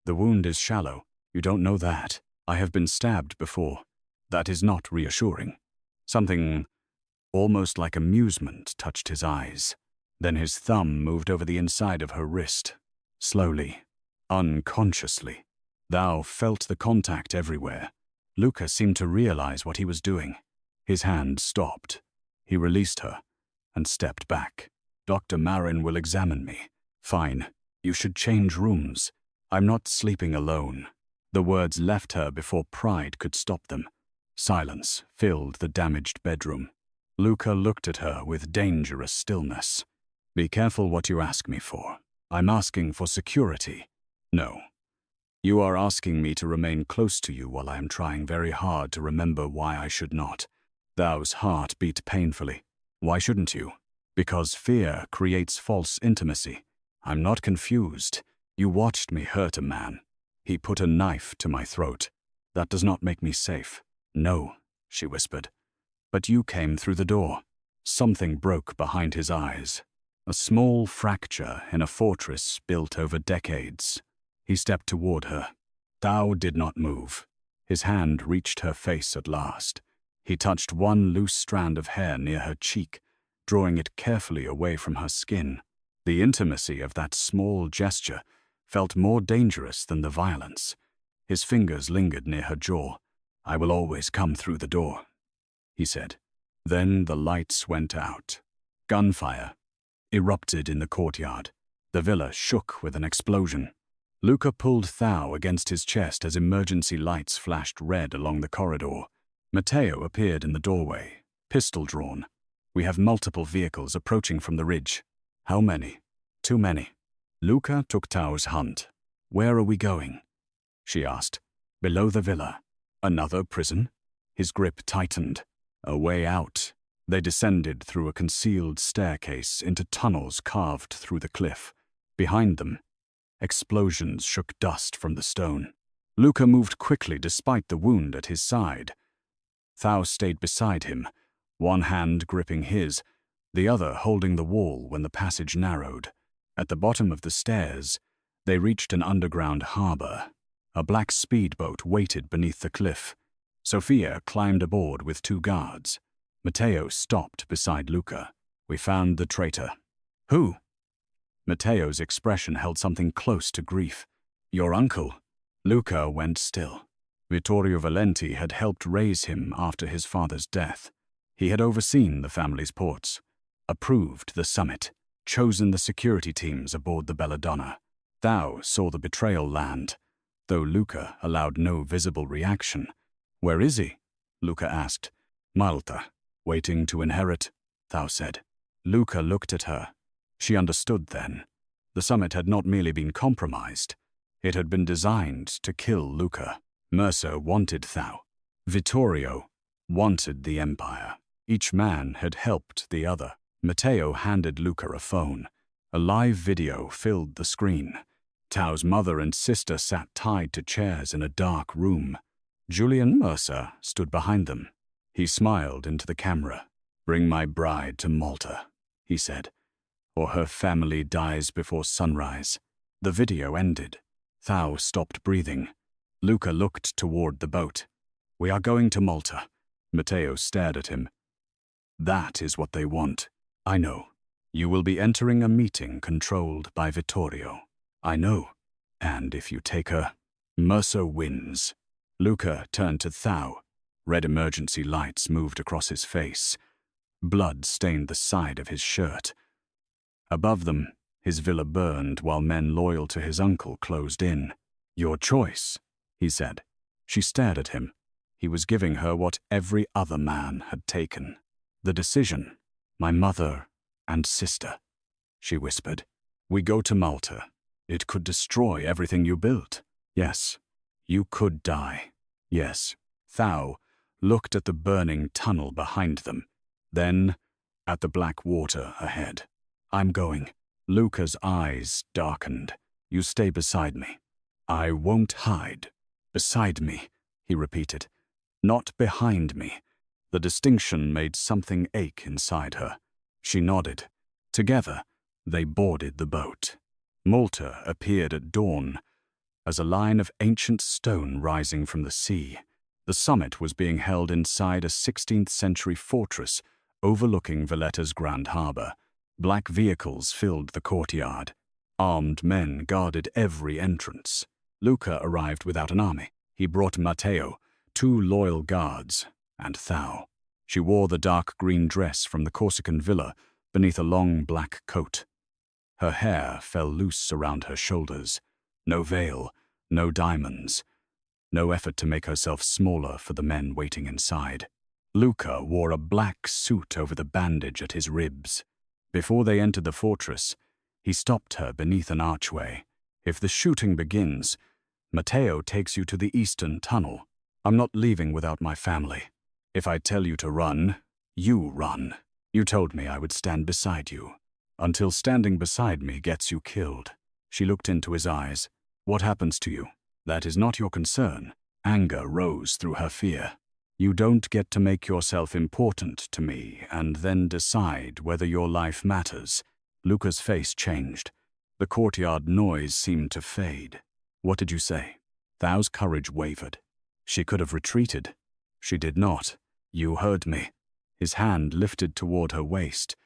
S1: the wound is shallow. You don't know that. I have been stabbed before. That is not reassuring. Something almost like amusement touched his eyes. Then his thumb moved over the inside of her wrist. Slowly, unconsciously. Thao felt the contact everywhere. Luca seemed to realize what he was doing. His hand stopped. He released her and stepped back. Dr. Marin will examine me. Fine. You should change rooms. I'm not sleeping alone. The words left her before pride could stop them. Silence filled the damaged bedroom. Luca looked at her with dangerous stillness. Be careful what you ask me for. I'm asking for security. No. You are asking me to remain close to you while I am trying very hard to remember why I should not. Thao's heart beat painfully. Why shouldn't you? Because fear creates false intimacy. I'm not confused. You watched me hurt a man. He put a knife to my throat. That does not make me safe. No, she whispered. But you came through the door. Something broke behind his eyes. A small fracture in a fortress built over decades. He stepped toward her. Thao did not move. His hand reached her face at last. He touched one loose strand of hair near her cheek, drawing it carefully away from her skin. The intimacy of that small gesture felt more dangerous than the violence. His fingers lingered near her jaw. "I will always come through the door," he said. Then the lights went out. Gunfire erupted in the courtyard. The villa shook with an explosion. Luca pulled Thao against his chest as emergency lights flashed red along the corridor. Matteo appeared in the doorway, pistol drawn. "We have multiple vehicles approaching from the ridge." "How many?" "Too many." Luca took Thao's hunt. "Where are we going?" she asked. "Below the villa." "Another prison?" His grip tightened. "A way out." They descended through a concealed staircase into tunnels carved through the cliff. Behind them, explosions shook dust from the stone. Luca moved quickly despite the wound at his side. Thao stayed beside him, one hand gripping his, the other holding the wall when the passage narrowed. At the bottom of the stairs, they reached an underground harbor. A black speedboat waited beneath the cliff. Sofia climbed aboard with 2 guards. Matteo stopped beside Luca. "We found the traitor." "Who?" Matteo's expression held something close to grief. "Your uncle." Luca went still. Vittorio Valenti had helped raise him after his father's death. He had overseen the family's ports, approved the summit, chosen the security teams aboard the Belladonna. Thao saw the betrayal land, though Luca allowed no visible reaction. "Where is he?" Luca asked. "Malta, waiting to inherit," Thao said. Luca looked at her. She understood then. The summit had not merely been compromised. It had been designed to kill Luca. Mercer wanted Thao. Vittorio wanted the empire. Each man had helped the other. Matteo handed Luca a phone. A live video filled the screen. Thao's mother and sister sat tied to chairs in a dark room. Julian Mercer stood behind them. He smiled into the camera. "Bring my bride to Malta," he said, "or her family dies before sunrise." The video ended. Thao stopped breathing. Luca looked toward the boat. "We are going to Malta." Matteo stared at him. "That is what they want. I know. You will be entering a meeting controlled by Vittorio. I know. And if you take her, Mercer wins." Luca turned to Thao. Red emergency lights moved across his face. Blood stained the side of his shirt. Above them, his villa burned while men loyal to his uncle closed in. "Your choice," he said. She stared at him. He was giving her what every other man had taken. "The decision, my mother and sister," she whispered. "We go to Malta. It could destroy everything you built. Yes, you could die. Yes." Thao looked at the burning tunnel behind them, then at the black water ahead. "I'm going." Luca's eyes darkened. "You stay beside me." "I won't hide." "Beside me," he repeated. "Not behind me." The distinction made something ache inside her. She nodded. Together, they boarded the boat. Malta appeared at dawn as a line of ancient stone rising from the sea. The summit was being held inside a 16th-century fortress overlooking Valletta's Grand Harbor. Black vehicles filled the courtyard. Armed men guarded every entrance. Luca arrived without an army. He brought Matteo, 2 loyal guards, and Thao. She wore the dark green dress from the Corsican villa beneath a long black coat. Her hair fell loose around her shoulders. No veil, no diamonds. No effort to make herself smaller for the men waiting inside. Luca wore a black suit over the bandage at his ribs. Before they entered the fortress, he stopped her beneath an archway. "If the shooting begins, Matteo takes you to the eastern tunnel. I'm not leaving without my family. If I tell you to run, you run. You told me I would stand beside you. Until standing beside me gets you killed." She looked into his eyes. "What happens to you? That is not your concern." Anger rose through her fear. You don't get to make yourself important to me and then decide whether your life matters. Luca's face changed. The courtyard noise seemed to fade. What did you say? Thao's courage wavered. She could have retreated. She did not. You heard me. His hand lifted toward her waist,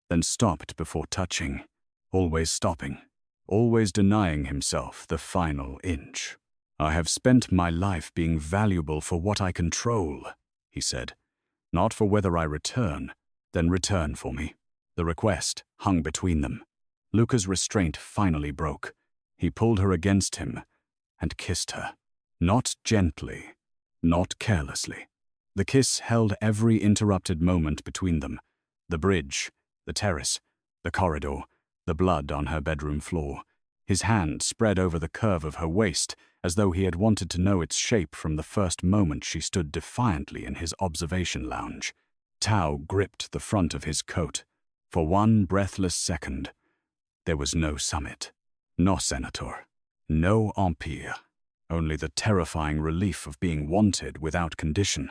S1: then stopped before touching. Always stopping. Always denying himself the final inch. I have spent my life being valuable for what I control, he said. Not for whether I return. Then return for me. The request hung between them. Luca's restraint finally broke. He pulled her against him and kissed her. Not gently, not carelessly. The kiss held every interrupted moment between them. The bridge, the terrace, the corridor, the blood on her bedroom floor. His hand spread over the curve of her waist, as though he had wanted to know its shape from the first moment she stood defiantly in his observation lounge. Thao gripped the front of his coat. For one breathless second, there was no summit, no senator, no empire, only the terrifying relief of being wanted without condition.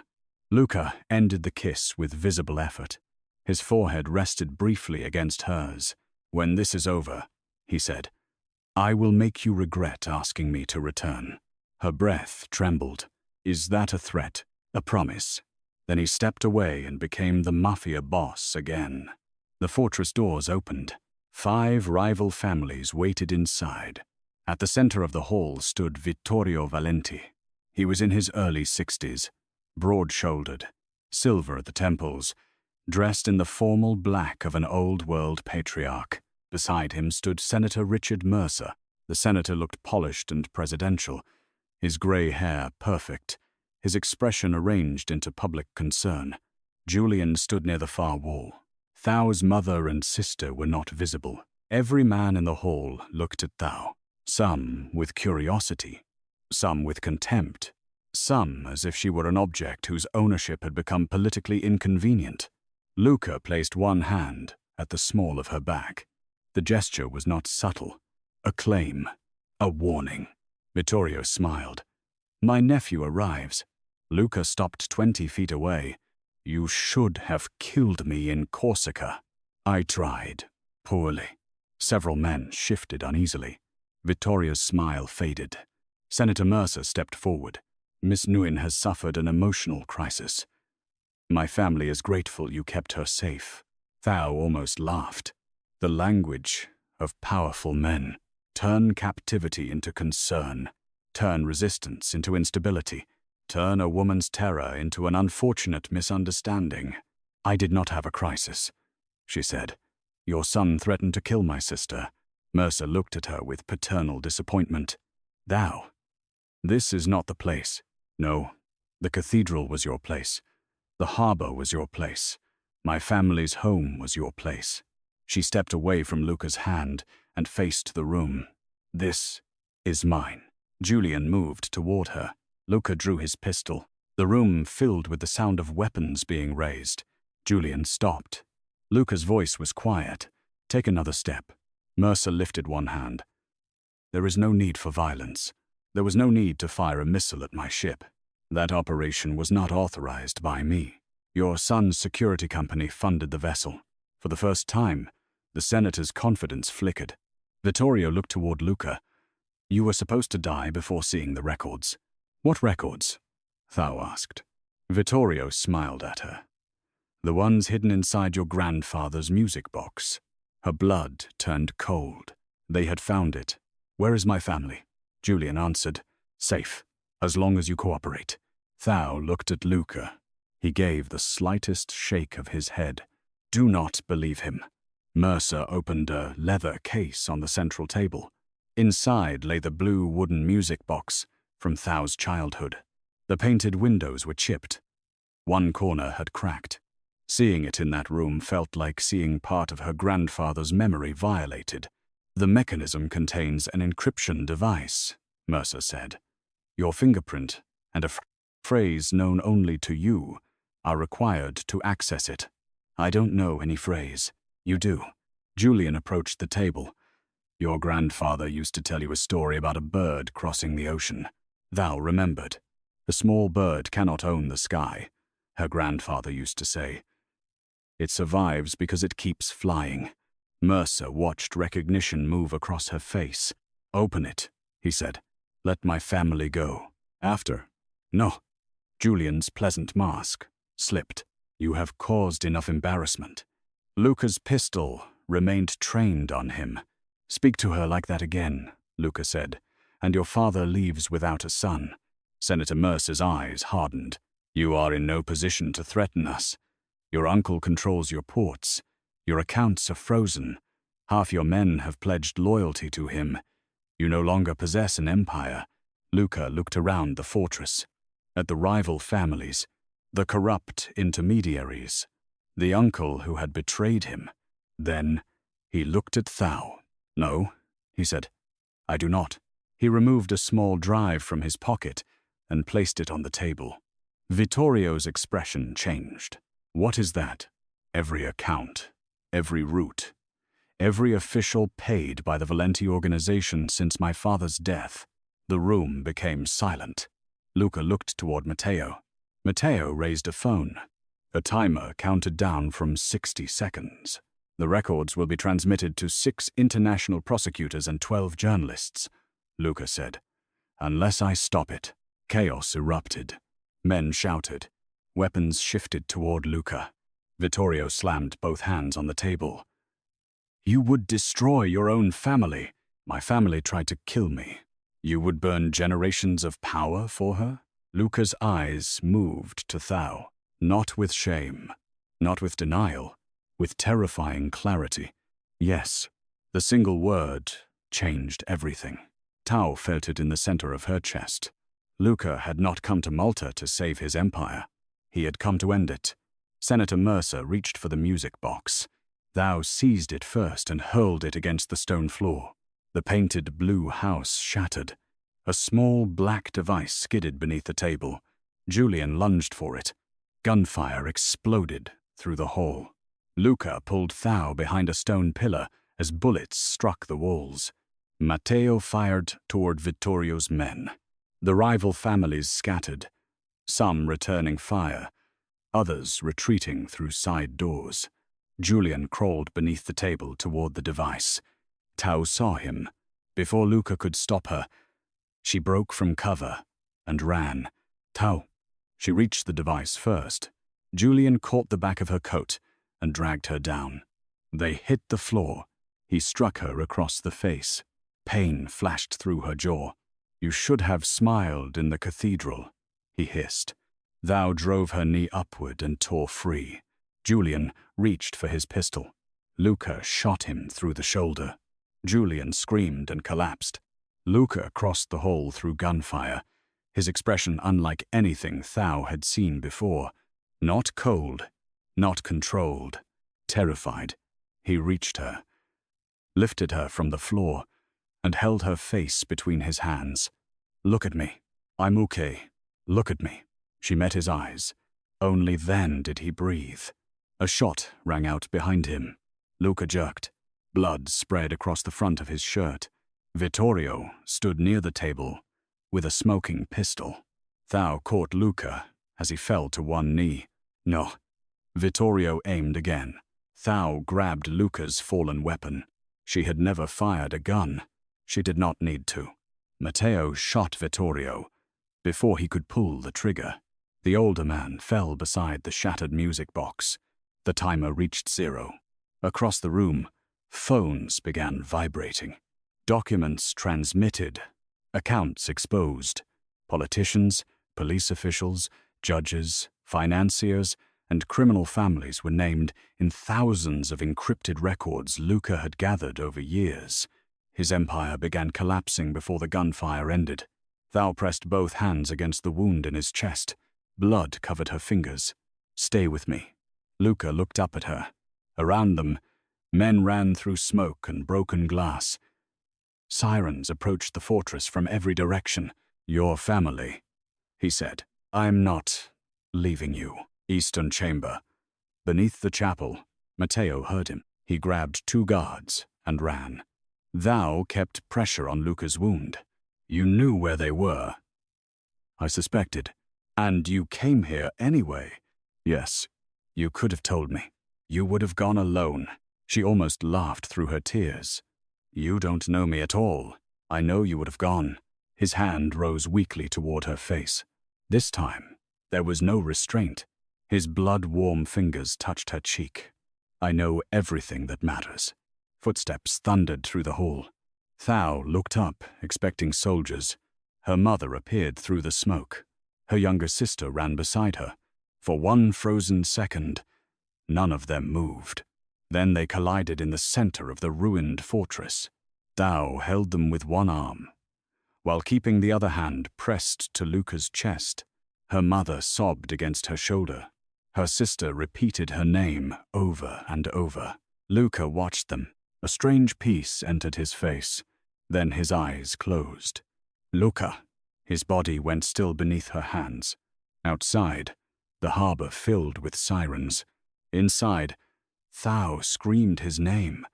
S1: Luca ended the kiss with visible effort. His forehead rested briefly against hers. When this is over, he said, I will make you regret asking me to return. Her breath trembled. Is that a threat? A promise? Then he stepped away and became the Mafia Boss again. The fortress doors opened. 5 rival families waited inside. At the center of the hall stood Luca Valenti. He was in his early 60s, broad-shouldered, silver at the temples, dressed in the formal black of an old-world patriarch. Beside him stood Senator Richard Mercer. The senator looked polished and presidential, his gray hair perfect, his expression arranged into public concern. Julian stood near the far wall. Thao's mother and sister were not visible. Every man in the hall looked at Thao, some with curiosity, some with contempt, some as if she were an object whose ownership had become politically inconvenient. Luca placed one hand at the small of her back. The gesture was not subtle. A claim. A warning. Vittorio smiled. My nephew arrives. Luca stopped 20 feet away. You should have killed me in Corsica. I tried. Poorly. Several men shifted uneasily. Vittorio's smile faded. Senator Mercer stepped forward. Miss Nguyen has suffered an emotional crisis. My family is grateful you kept her safe. Thao almost laughed. The language of powerful men. Turn captivity into concern. Turn resistance into instability. Turn a woman's terror into an unfortunate misunderstanding. I did not have a crisis, she said. Your son threatened to kill my sister. Mercer looked at her with paternal disappointment. Thou, this is not the place. No, the cathedral was your place. The harbor was your place. My family's home was your place. She stepped away from Luca's hand and faced the room. This is mine. Julian moved toward her. Luca drew his pistol. The room filled with the sound of weapons being raised. Julian stopped. Luca's voice was quiet. Take another step. Mercer lifted one hand. There is no need for violence. There was no need to fire a missile at my ship. That operation was not authorized by me. Your son's security company funded the vessel. For the first time, the senator's confidence flickered. Vittorio looked toward Luca. You were supposed to die before seeing the records. What records? Thao asked. Vittorio smiled at her. The ones hidden inside your grandfather's music box. Her blood turned cold. They had found it. Where is my family? Julian answered. Safe, as long as you cooperate. Thao looked at Luca. He gave the slightest shake of his head. Do not believe him. Mercer opened a leather case on the central table. Inside lay the blue wooden music box from Thao's childhood. The painted windows were chipped. One corner had cracked. Seeing it in that room felt like seeing part of her grandfather's memory violated. The mechanism contains an encryption device, Mercer said. Your fingerprint and a phrase known only to you are required to access it. I don't know any phrase. You do. Julian approached the table. Your grandfather used to tell you a story about a bird crossing the ocean. Thou remembered. The small bird cannot own the sky, her grandfather used to say. It survives because it keeps flying. Mercer watched recognition move across her face. Open it, he said. Let my family go. After. No. Julian's pleasant mask slipped. You have caused enough embarrassment. Luca's pistol remained trained on him. Speak to her like that again, Luca said, and your father leaves without a son. Senator Mercer's eyes hardened. You are in no position to threaten us. Your uncle controls your ports. Your accounts are frozen. Half your men have pledged loyalty to him. You no longer possess an empire. Luca looked around the fortress, at the rival families, the corrupt intermediaries, the uncle who had betrayed him. Then he looked at Thao. No, he said, I do not. He removed a small drive from his pocket and placed it on the table. Vittorio's expression changed. What is that? Every account, every route, every official paid by the Valenti organization since my father's death. The room became silent. Luca looked toward Matteo. Matteo raised a phone. A timer counted down from 60 seconds. The records will be transmitted to 6 international prosecutors and 12 journalists, Luca said. Unless I stop it. Chaos erupted. Men shouted. Weapons shifted toward Luca. Vittorio slammed both hands on the table. You would destroy your own family. My family tried to kill me. You would burn generations of power for her? Luca's eyes moved to Thao, not with shame, not with denial, with terrifying clarity. Yes, the single word changed everything. Thao felt it in the center of her chest. Luca had not come to Malta to save his empire. He had come to end it. Senator Mercer reached for the music box. Thao seized it first and hurled it against the stone floor. The painted blue house shattered. A small black device skidded beneath the table. Julian lunged for it. Gunfire exploded through the hall. Luca pulled Thao behind a stone pillar as bullets struck the walls. Matteo fired toward Vittorio's men. The rival families scattered, some returning fire, others retreating through side doors. Julian crawled beneath the table toward the device. Thao saw him. Before Luca could stop her, she broke from cover and ran. Thao. She reached the device first. Julian caught the back of her coat and dragged her down. They hit the floor. He struck her across the face. Pain flashed through her jaw. You should have smiled in the cathedral, he hissed. Thao drove her knee upward and tore free. Julian reached for his pistol. Luca shot him through the shoulder. Julian screamed and collapsed. Luca crossed the hall through gunfire, his expression unlike anything Thao had seen before. Not cold, not controlled, terrified. He reached her, lifted her from the floor, and held her face between his hands. Look at me. I'm okay. Look at me. She met his eyes. Only then did he breathe. A shot rang out behind him. Luca jerked. Blood spread across the front of his shirt. Vittorio stood near the table with a smoking pistol. Thao caught Luca as he fell to one knee. No. Vittorio aimed again. Thao grabbed Luca's fallen weapon. She had never fired a gun. She did not need to. Matteo shot Vittorio before he could pull the trigger. The older man fell beside the shattered music box. The timer reached 0. Across the room, phones began vibrating. Documents transmitted. Accounts exposed. Politicians, police officials, judges, financiers, and criminal families were named in thousands of encrypted records Luca had gathered over years. His empire began collapsing before the gunfire ended. Thao pressed both hands against the wound in his chest. Blood covered her fingers. Stay with me. Luca looked up at her. Around them, men ran through smoke and broken glass. Sirens approached the fortress from every direction. Your family, he said. I'm not leaving you. Eastern chamber. Beneath the chapel, Matteo heard him. He grabbed 2 guards and ran. Thou kept pressure on Luca's wound. You knew where they were. I suspected. And you came here anyway? Yes. You could have told me. You would have gone alone. She almost laughed through her tears. You don't know me at all. I know you would have gone. His hand rose weakly toward her face. This time, there was no restraint. His blood-warm fingers touched her cheek. I know everything that matters. Footsteps thundered through the hall. Thao looked up, expecting soldiers. Her mother appeared through the smoke. Her younger sister ran beside her. For one frozen second, none of them moved. Then they collided in the center of the ruined fortress. Thao held them with one arm, while keeping the other hand pressed to Luca's chest. Her mother sobbed against her shoulder. Her sister repeated her name over and over. Luca watched them. A strange peace entered his face. Then his eyes closed. Luca. His body went still beneath her hands. Outside, the harbor filled with sirens. Inside, Thao screamed his name,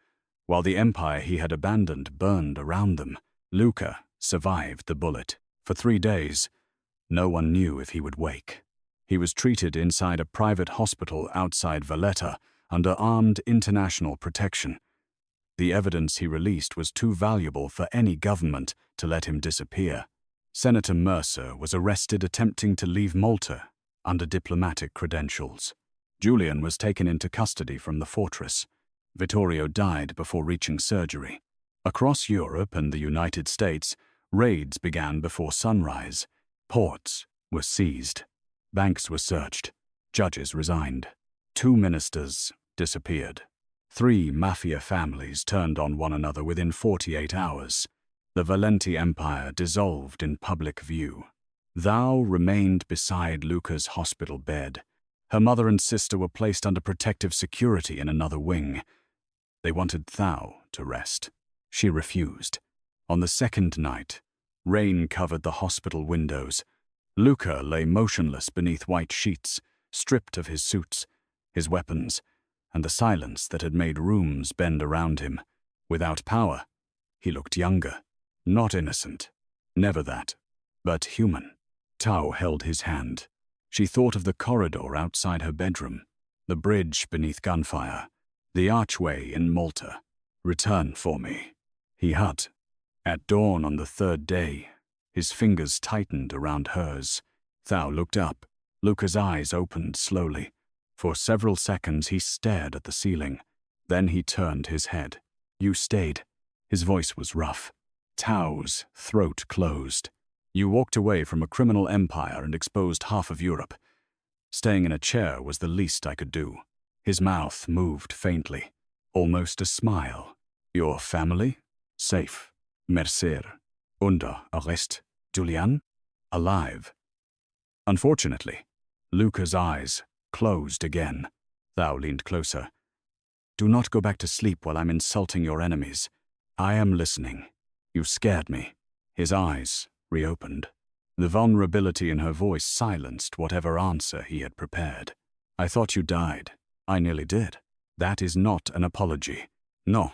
S1: while the empire he had abandoned burned around them. Luca survived the bullet. For 3 days, no one knew if he would wake. He was treated inside a private hospital outside Valletta under armed international protection. The evidence he released was too valuable for any government to let him disappear. Senator Mercer was arrested attempting to leave Malta under diplomatic credentials. Julian was taken into custody from the fortress. Vittorio died before reaching surgery. Across Europe and the United States, raids began before sunrise. Ports were seized. Banks were searched. Judges resigned. 2 ministers disappeared. 3 mafia families turned on one another within 48 hours. The Valenti empire dissolved in public view. Thao remained beside Luca's hospital bed. Her mother and sister were placed under protective security in another wing. They wanted Thao to rest. She refused. On the second night, rain covered the hospital windows. Luca lay motionless beneath white sheets, stripped of his suits, his weapons, and the silence that had made rooms bend around him. Without power, he looked younger, not innocent, never that, but human. Thao held his hand. She thought of the corridor outside her bedroom, the bridge beneath gunfire, the archway in Malta. Return for me, he hut. At dawn on the 3rd day, his fingers tightened around hers. Thao looked up. Luca's eyes opened slowly. For several seconds he stared at the ceiling. Then he turned his head. You stayed. His voice was rough. Thao's throat closed. You walked away from a criminal empire and exposed half of Europe. Staying in a chair was the least I could do. His mouth moved faintly, almost a smile. Your family? Safe. Mercer. Unter Arrest. Julian? Alive. Unfortunately, Luca's eyes closed again. Thao leaned closer. Do not go back to sleep while I'm insulting your enemies. I am listening. You scared me. His eyes reopened. The vulnerability in her voice silenced whatever answer he had prepared. I thought you died. I nearly did. That is not an apology. No.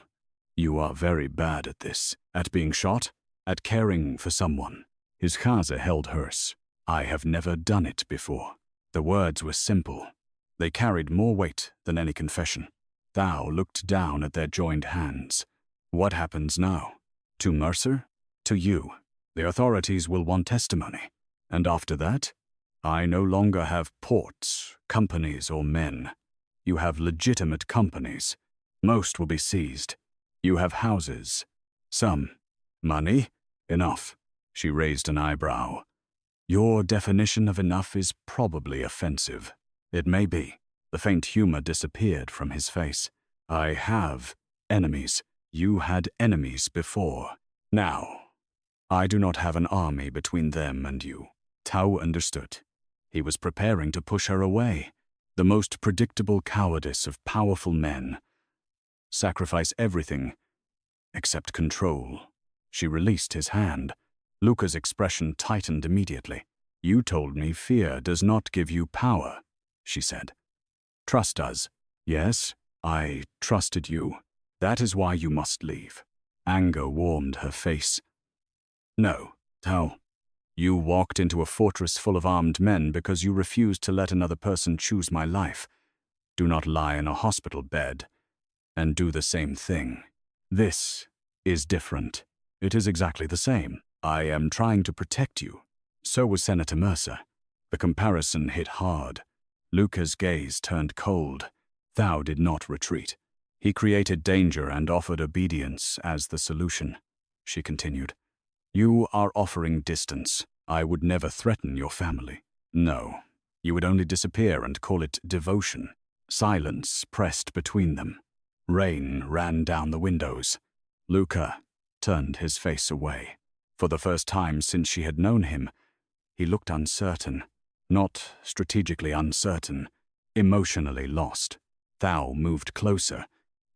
S1: You are very bad at this. At being shot. At caring for someone. His chaser held hers. I have never done it before. The words were simple. They carried more weight than any confession. Thao looked down at their joined hands. What happens now? To Mercer? To you. The authorities will want testimony. And after that, I no longer have ports, companies, or men. You have legitimate companies. Most will be seized. You have houses. Some. Money? Enough. She raised an eyebrow. Your definition of enough is probably offensive. It may be. The faint humor disappeared from his face. I have enemies. You had enemies before. Now, I do not have an army between them and you. Thao understood. He was preparing to push her away. The most predictable cowardice of powerful men. Sacrifice everything except control. She released his hand. Luca's expression tightened immediately. You told me fear does not give you power, she said. Trust does. Yes, I trusted you. That is why you must leave. Anger warmed her face. No, Thao. You walked into a fortress full of armed men because you refused to let another person choose my life. Do not lie in a hospital bed and do the same thing. This is different. It is exactly the same. I am trying to protect you. So was Senator Mercer. The comparison hit hard. Luca's gaze turned cold. Thao did not retreat. He created danger and offered obedience as the solution. She continued. You are offering distance. I would never threaten your family. No, you would only disappear and call it devotion. Silence pressed between them. Rain ran down the windows. Luca turned his face away. For the first time since she had known him, he looked uncertain. Not strategically uncertain, emotionally lost. Thao moved closer.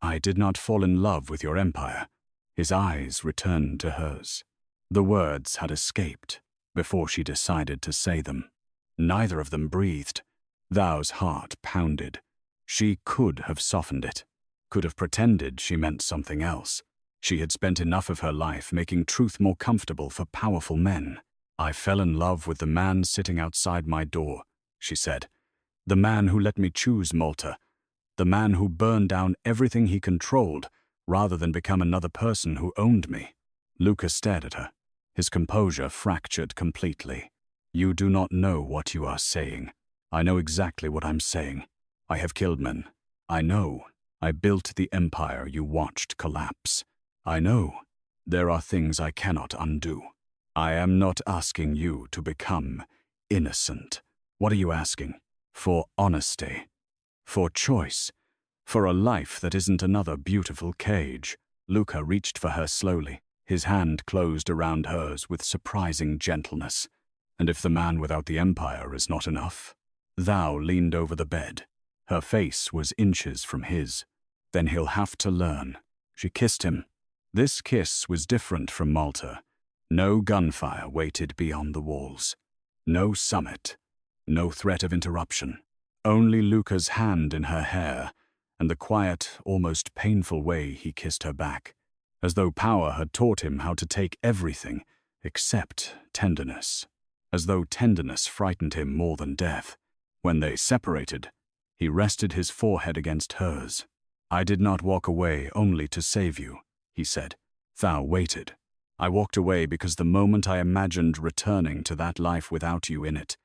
S1: I did not fall in love with your empire. His eyes returned to hers. The words had escaped before she decided to say them. Neither of them breathed. Thao's heart pounded. She could have softened it, could have pretended she meant something else. She had spent enough of her life making truth more comfortable for powerful men. I fell in love with the man sitting outside my door, she said. The man who let me choose Malta. The man who burned down everything he controlled rather than become another person who owned me. Luca stared at her. His composure fractured completely. You do not know what you are saying. I know exactly what I'm saying. I have killed men. I know. I built the empire you watched collapse. I know. There are things I cannot undo. I am not asking you to become innocent. What are you asking? For honesty. For choice. For a life that isn't another beautiful cage. Luca reached for her slowly. His hand closed around hers with surprising gentleness. And if the man without the empire is not enough? Thao leaned over the bed. Her face was inches from his. Then he'll have to learn. She kissed him. This kiss was different from Malta. No gunfire waited beyond the walls. No summit. No threat of interruption. Only Luca's hand in her hair, and the quiet, almost painful way he kissed her back, as though power had taught him how to take everything except tenderness, as though tenderness frightened him more than death. When they separated, he rested his forehead against hers. I did not walk away only to save you, he said. Thao waited. I walked away because the moment I imagined returning to that life without you in it,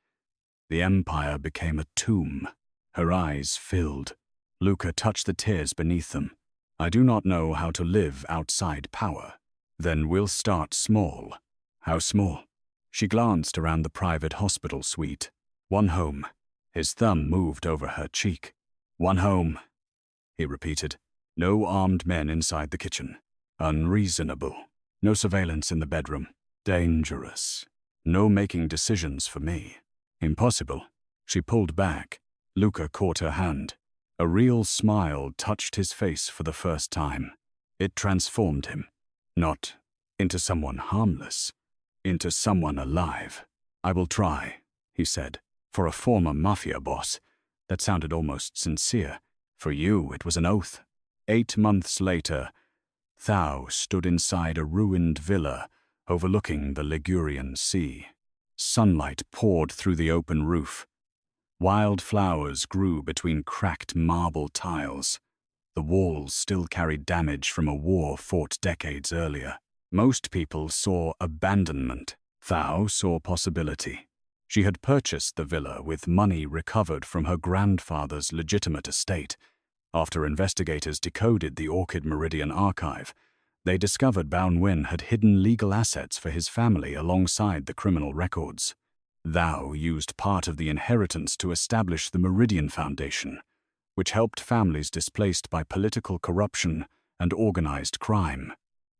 S1: the empire became a tomb. Her eyes filled. Luca touched the tears beneath them. I do not know how to live outside power. Then we'll start small. How small? She glanced around the private hospital suite. One home. His thumb moved over her cheek. One home, he repeated. No armed men inside the kitchen. Unreasonable. No surveillance in the bedroom. Dangerous. No making decisions for me. Impossible. She pulled back. Luca caught her hand. A real smile touched his face for the first time. It transformed him. Not into someone harmless. Into someone alive. I will try, he said. For a former Mafia boss, that sounded almost sincere. For you, it was an oath. 8 months later, Thao stood inside a ruined villa overlooking the Ligurian Sea. Sunlight poured through the open roof. Wild flowers grew between cracked marble tiles. The walls still carried damage from a war fought decades earlier. Most people saw abandonment. Thao saw possibility. She had purchased the villa with money recovered from her grandfather's legitimate estate. After investigators decoded the Orchid Meridian archive, they discovered Bao Nguyen had hidden legal assets for his family alongside the criminal records. Thao used part of the inheritance to establish the Meridian Foundation, which helped families displaced by political corruption and organized crime.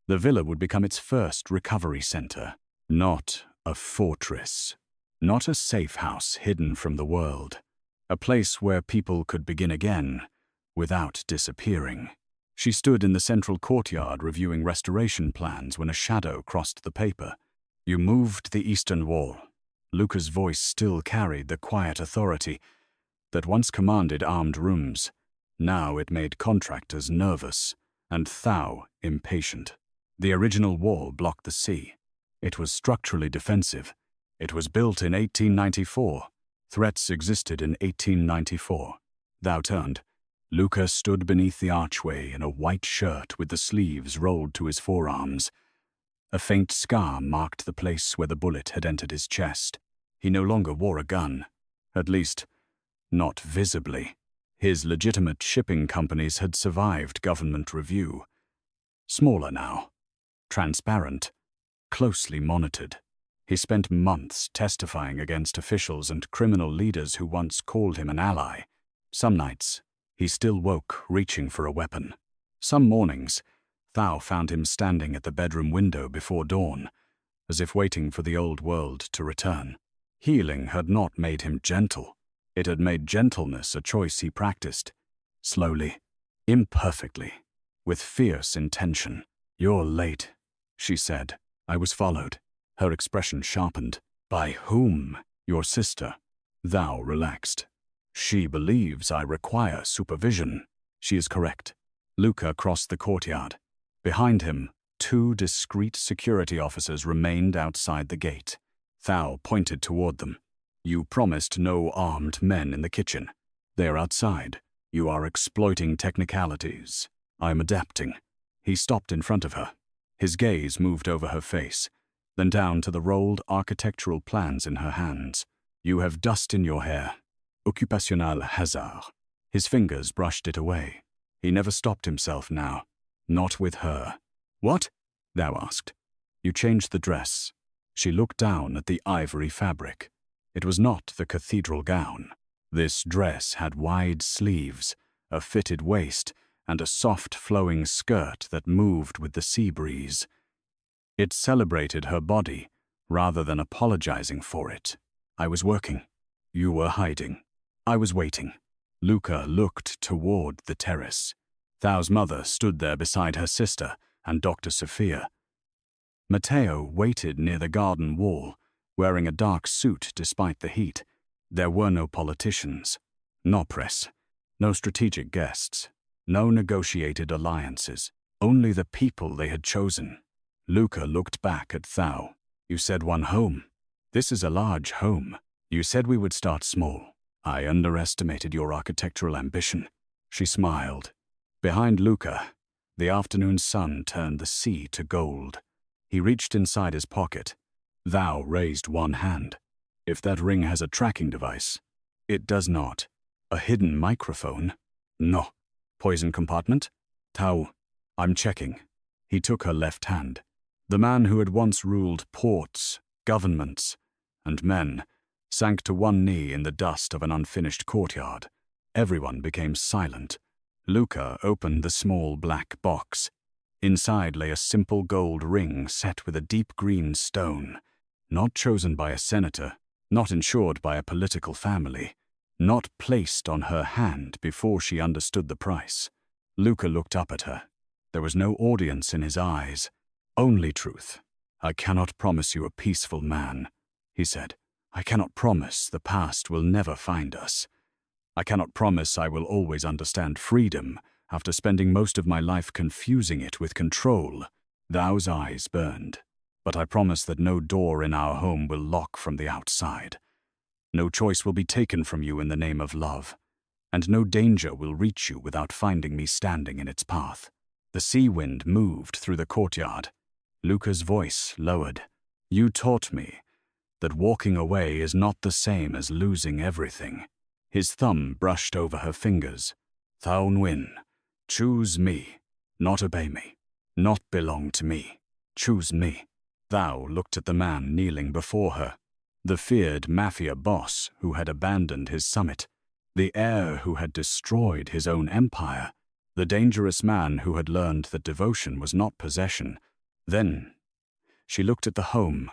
S1: The villa would become its first recovery center, not a fortress, not a safe house hidden from the world, a place where people could begin again without disappearing. She stood in the central courtyard reviewing restoration plans when a shadow crossed the paper. You moved the eastern wall. Luca's voice still carried the quiet authority that once commanded armed rooms. Now it made contractors nervous and Thao impatient. The original wall blocked the sea. It was structurally defensive. It was built in 1894. Threats existed in 1894. Thao turned. Luca stood beneath the archway in a white shirt with the sleeves rolled to his forearms. A faint scar marked the place where the bullet had entered his chest. He no longer wore a gun. At least, not visibly. His legitimate shipping companies had survived government review. Smaller now. Transparent. Closely monitored. He spent months testifying against officials and criminal leaders who once called him an ally. Some nights, he still woke, reaching for a weapon. Some mornings, Thao found him standing at the bedroom window before dawn, as if waiting for the old world to return. Healing had not made him gentle. It had made gentleness a choice he practiced. Slowly, imperfectly, with fierce intention. "You're late," she said. "I was followed." Her expression sharpened. "By whom?" "Your sister." Thao relaxed. "She believes I require supervision." "She is correct." Luca crossed the courtyard. Behind him, 2 discreet security officers remained outside the gate. Thao pointed toward them. "You promised no armed men in the kitchen. They are outside. You are exploiting technicalities." "I'm adapting." He stopped in front of her. His gaze moved over her face, then down to the rolled architectural plans in her hands. "You have dust in your hair. Occupationnel hazard." His fingers brushed it away. He never stopped himself now. Not with her. "What?" Thao asked. "You changed the dress." She looked down at the ivory fabric. It was not the cathedral gown. This dress had wide sleeves, a fitted waist, and a soft flowing skirt that moved with the sea breeze. It celebrated her body, rather than apologizing for it. "I was working." "You were hiding." "I was waiting." Luca looked toward the terrace. Thao's mother stood there beside her sister and Dr. Sophia. Matteo waited near the garden wall, wearing a dark suit despite the heat. There were no politicians, no press, no strategic guests, no negotiated alliances, only the people they had chosen. Luca looked back at Thao. "You said one home. This is a large home. You said we would start small. I underestimated your architectural ambition." She smiled. Behind Luca, the afternoon sun turned the sea to gold. He reached inside his pocket. Thao raised one hand. "If that ring has a tracking device." "It does not." "A hidden microphone?" "No." "Poison compartment?" "Thao, I'm checking." He took her left hand. The man who had once ruled ports, governments, and men sank to one knee in the dust of an unfinished courtyard. Everyone became silent. Luca opened the small black box. Inside lay a simple gold ring set with a deep green stone, not chosen by a senator, not insured by a political family, not placed on her hand before she understood the price. Luca looked up at her. There was no audience in his eyes, only truth. "I cannot promise you a peaceful man," he said. "I cannot promise the past will never find us. I cannot promise I will always understand freedom after spending most of my life confusing it with control." Thao's eyes burned. "But I promise that no door in our home will lock from the outside. No choice will be taken from you in the name of love, and no danger will reach you without finding me standing in its path." The sea wind moved through the courtyard. Luca's voice lowered. "You taught me that walking away is not the same as losing everything." His thumb brushed over her fingers. "Thao Nguyen, choose me, not obey me, not belong to me. Choose me." Thao looked at the man kneeling before her, the feared Mafia Boss who had abandoned his summit, the heir who had destroyed his own empire, the dangerous man who had learned that devotion was not possession. Then she looked at the home,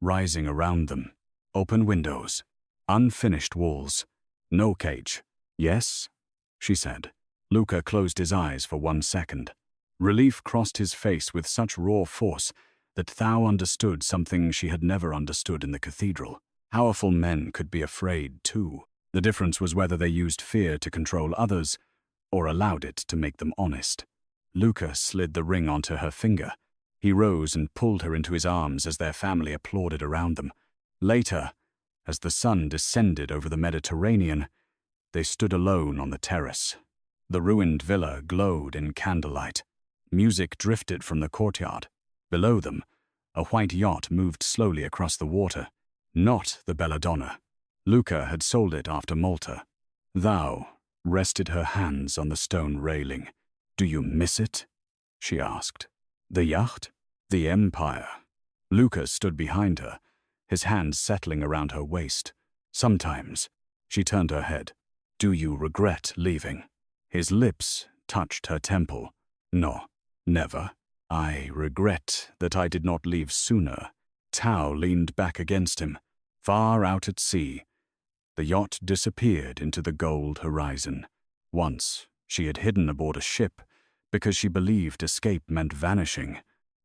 S1: rising around them. Open windows, unfinished walls, no cage. "Yes?" she said. Luca closed his eyes for 1 second. Relief crossed his face with such raw force that Thao understood something she had never understood in the cathedral. Powerful men could be afraid too. The difference was whether they used fear to control others or allowed it to make them honest. Luca slid the ring onto her finger. He rose and pulled her into his arms as their family applauded around them. Later, as the sun descended over the Mediterranean, they stood alone on the terrace. The ruined villa glowed in candlelight. Music drifted from the courtyard. Below them, a white yacht moved slowly across the water. Not the Belladonna. Luca had sold it after Malta. Thao rested her hands on the stone railing. "Do you miss it?" she asked. "The yacht? The empire?" Luca stood behind her, his hands settling around her waist. "Sometimes." She turned her head. "Do you regret leaving?" His lips touched her temple. "No, never. I regret that I did not leave sooner." Thao leaned back against him. Far out at sea, the yacht disappeared into the gold horizon. Once, she had hidden aboard a ship because she believed escape meant vanishing.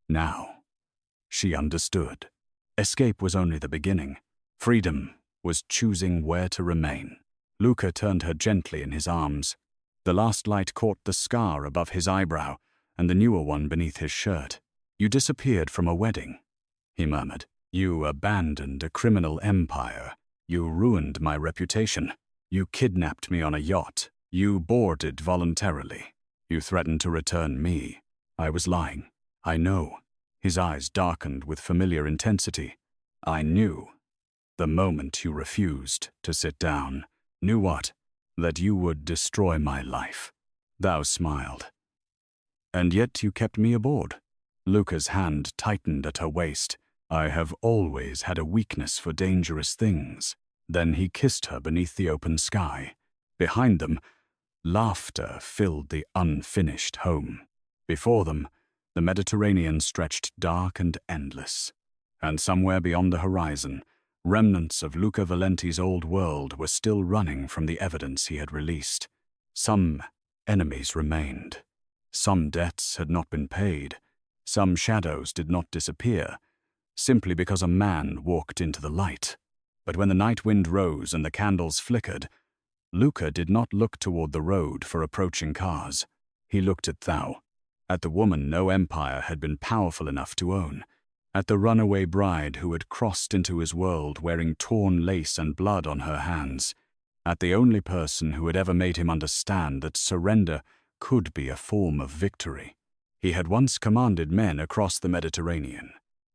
S1: Now, she understood. Escape was only the beginning. Freedom was choosing where to remain. Luca turned her gently in his arms. The last light caught the scar above his eyebrow and the newer one beneath his shirt. "You disappeared from a wedding," he murmured. "You abandoned a criminal empire. You ruined my reputation. You kidnapped me on a yacht. You boarded voluntarily. You threatened to return me. I was lying. I know." His eyes darkened with familiar intensity. "I knew. The moment you refused to sit down." "Knew what?" "That you would destroy my life." Thou smiled. "And yet you kept me aboard." Luca's hand tightened at her waist. "I have always had a weakness for dangerous things." Then he kissed her beneath the open sky. Behind them, laughter filled the unfinished home. Before them, the Mediterranean stretched dark and endless. And somewhere beyond the horizon, remnants of Luca Valenti's old world were still running from the evidence he had released. Some enemies remained. Some debts had not been paid. Some shadows did not disappear, simply because a man walked into the light. But when the night wind rose and the candles flickered, Luca did not look toward the road for approaching cars. He looked at Thao, at the woman no empire had been powerful enough to own, at the runaway bride who had crossed into his world wearing torn lace and blood on her hands, at the only person who had ever made him understand that surrender could be a form of victory. He had once commanded men across the Mediterranean.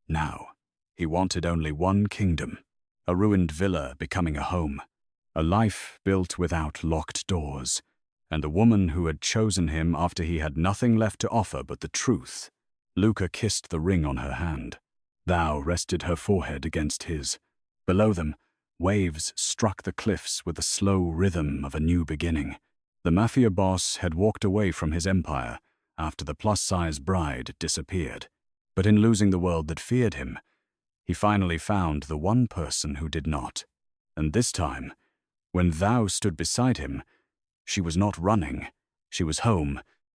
S1: Now, he wanted only one kingdom, a ruined villa becoming a home, a life built without locked doors, and the woman who had chosen him after he had nothing left to offer but the truth. Luca kissed the ring on her hand. Thou rested her forehead against his. Below them, waves struck the cliffs with the slow rhythm of a new beginning. The Mafia Boss had walked away from his empire after the plus-size bride disappeared. But in losing the world that feared him, he finally found the one person who did not. And this time, when Thou stood beside him, she was not running. She was home,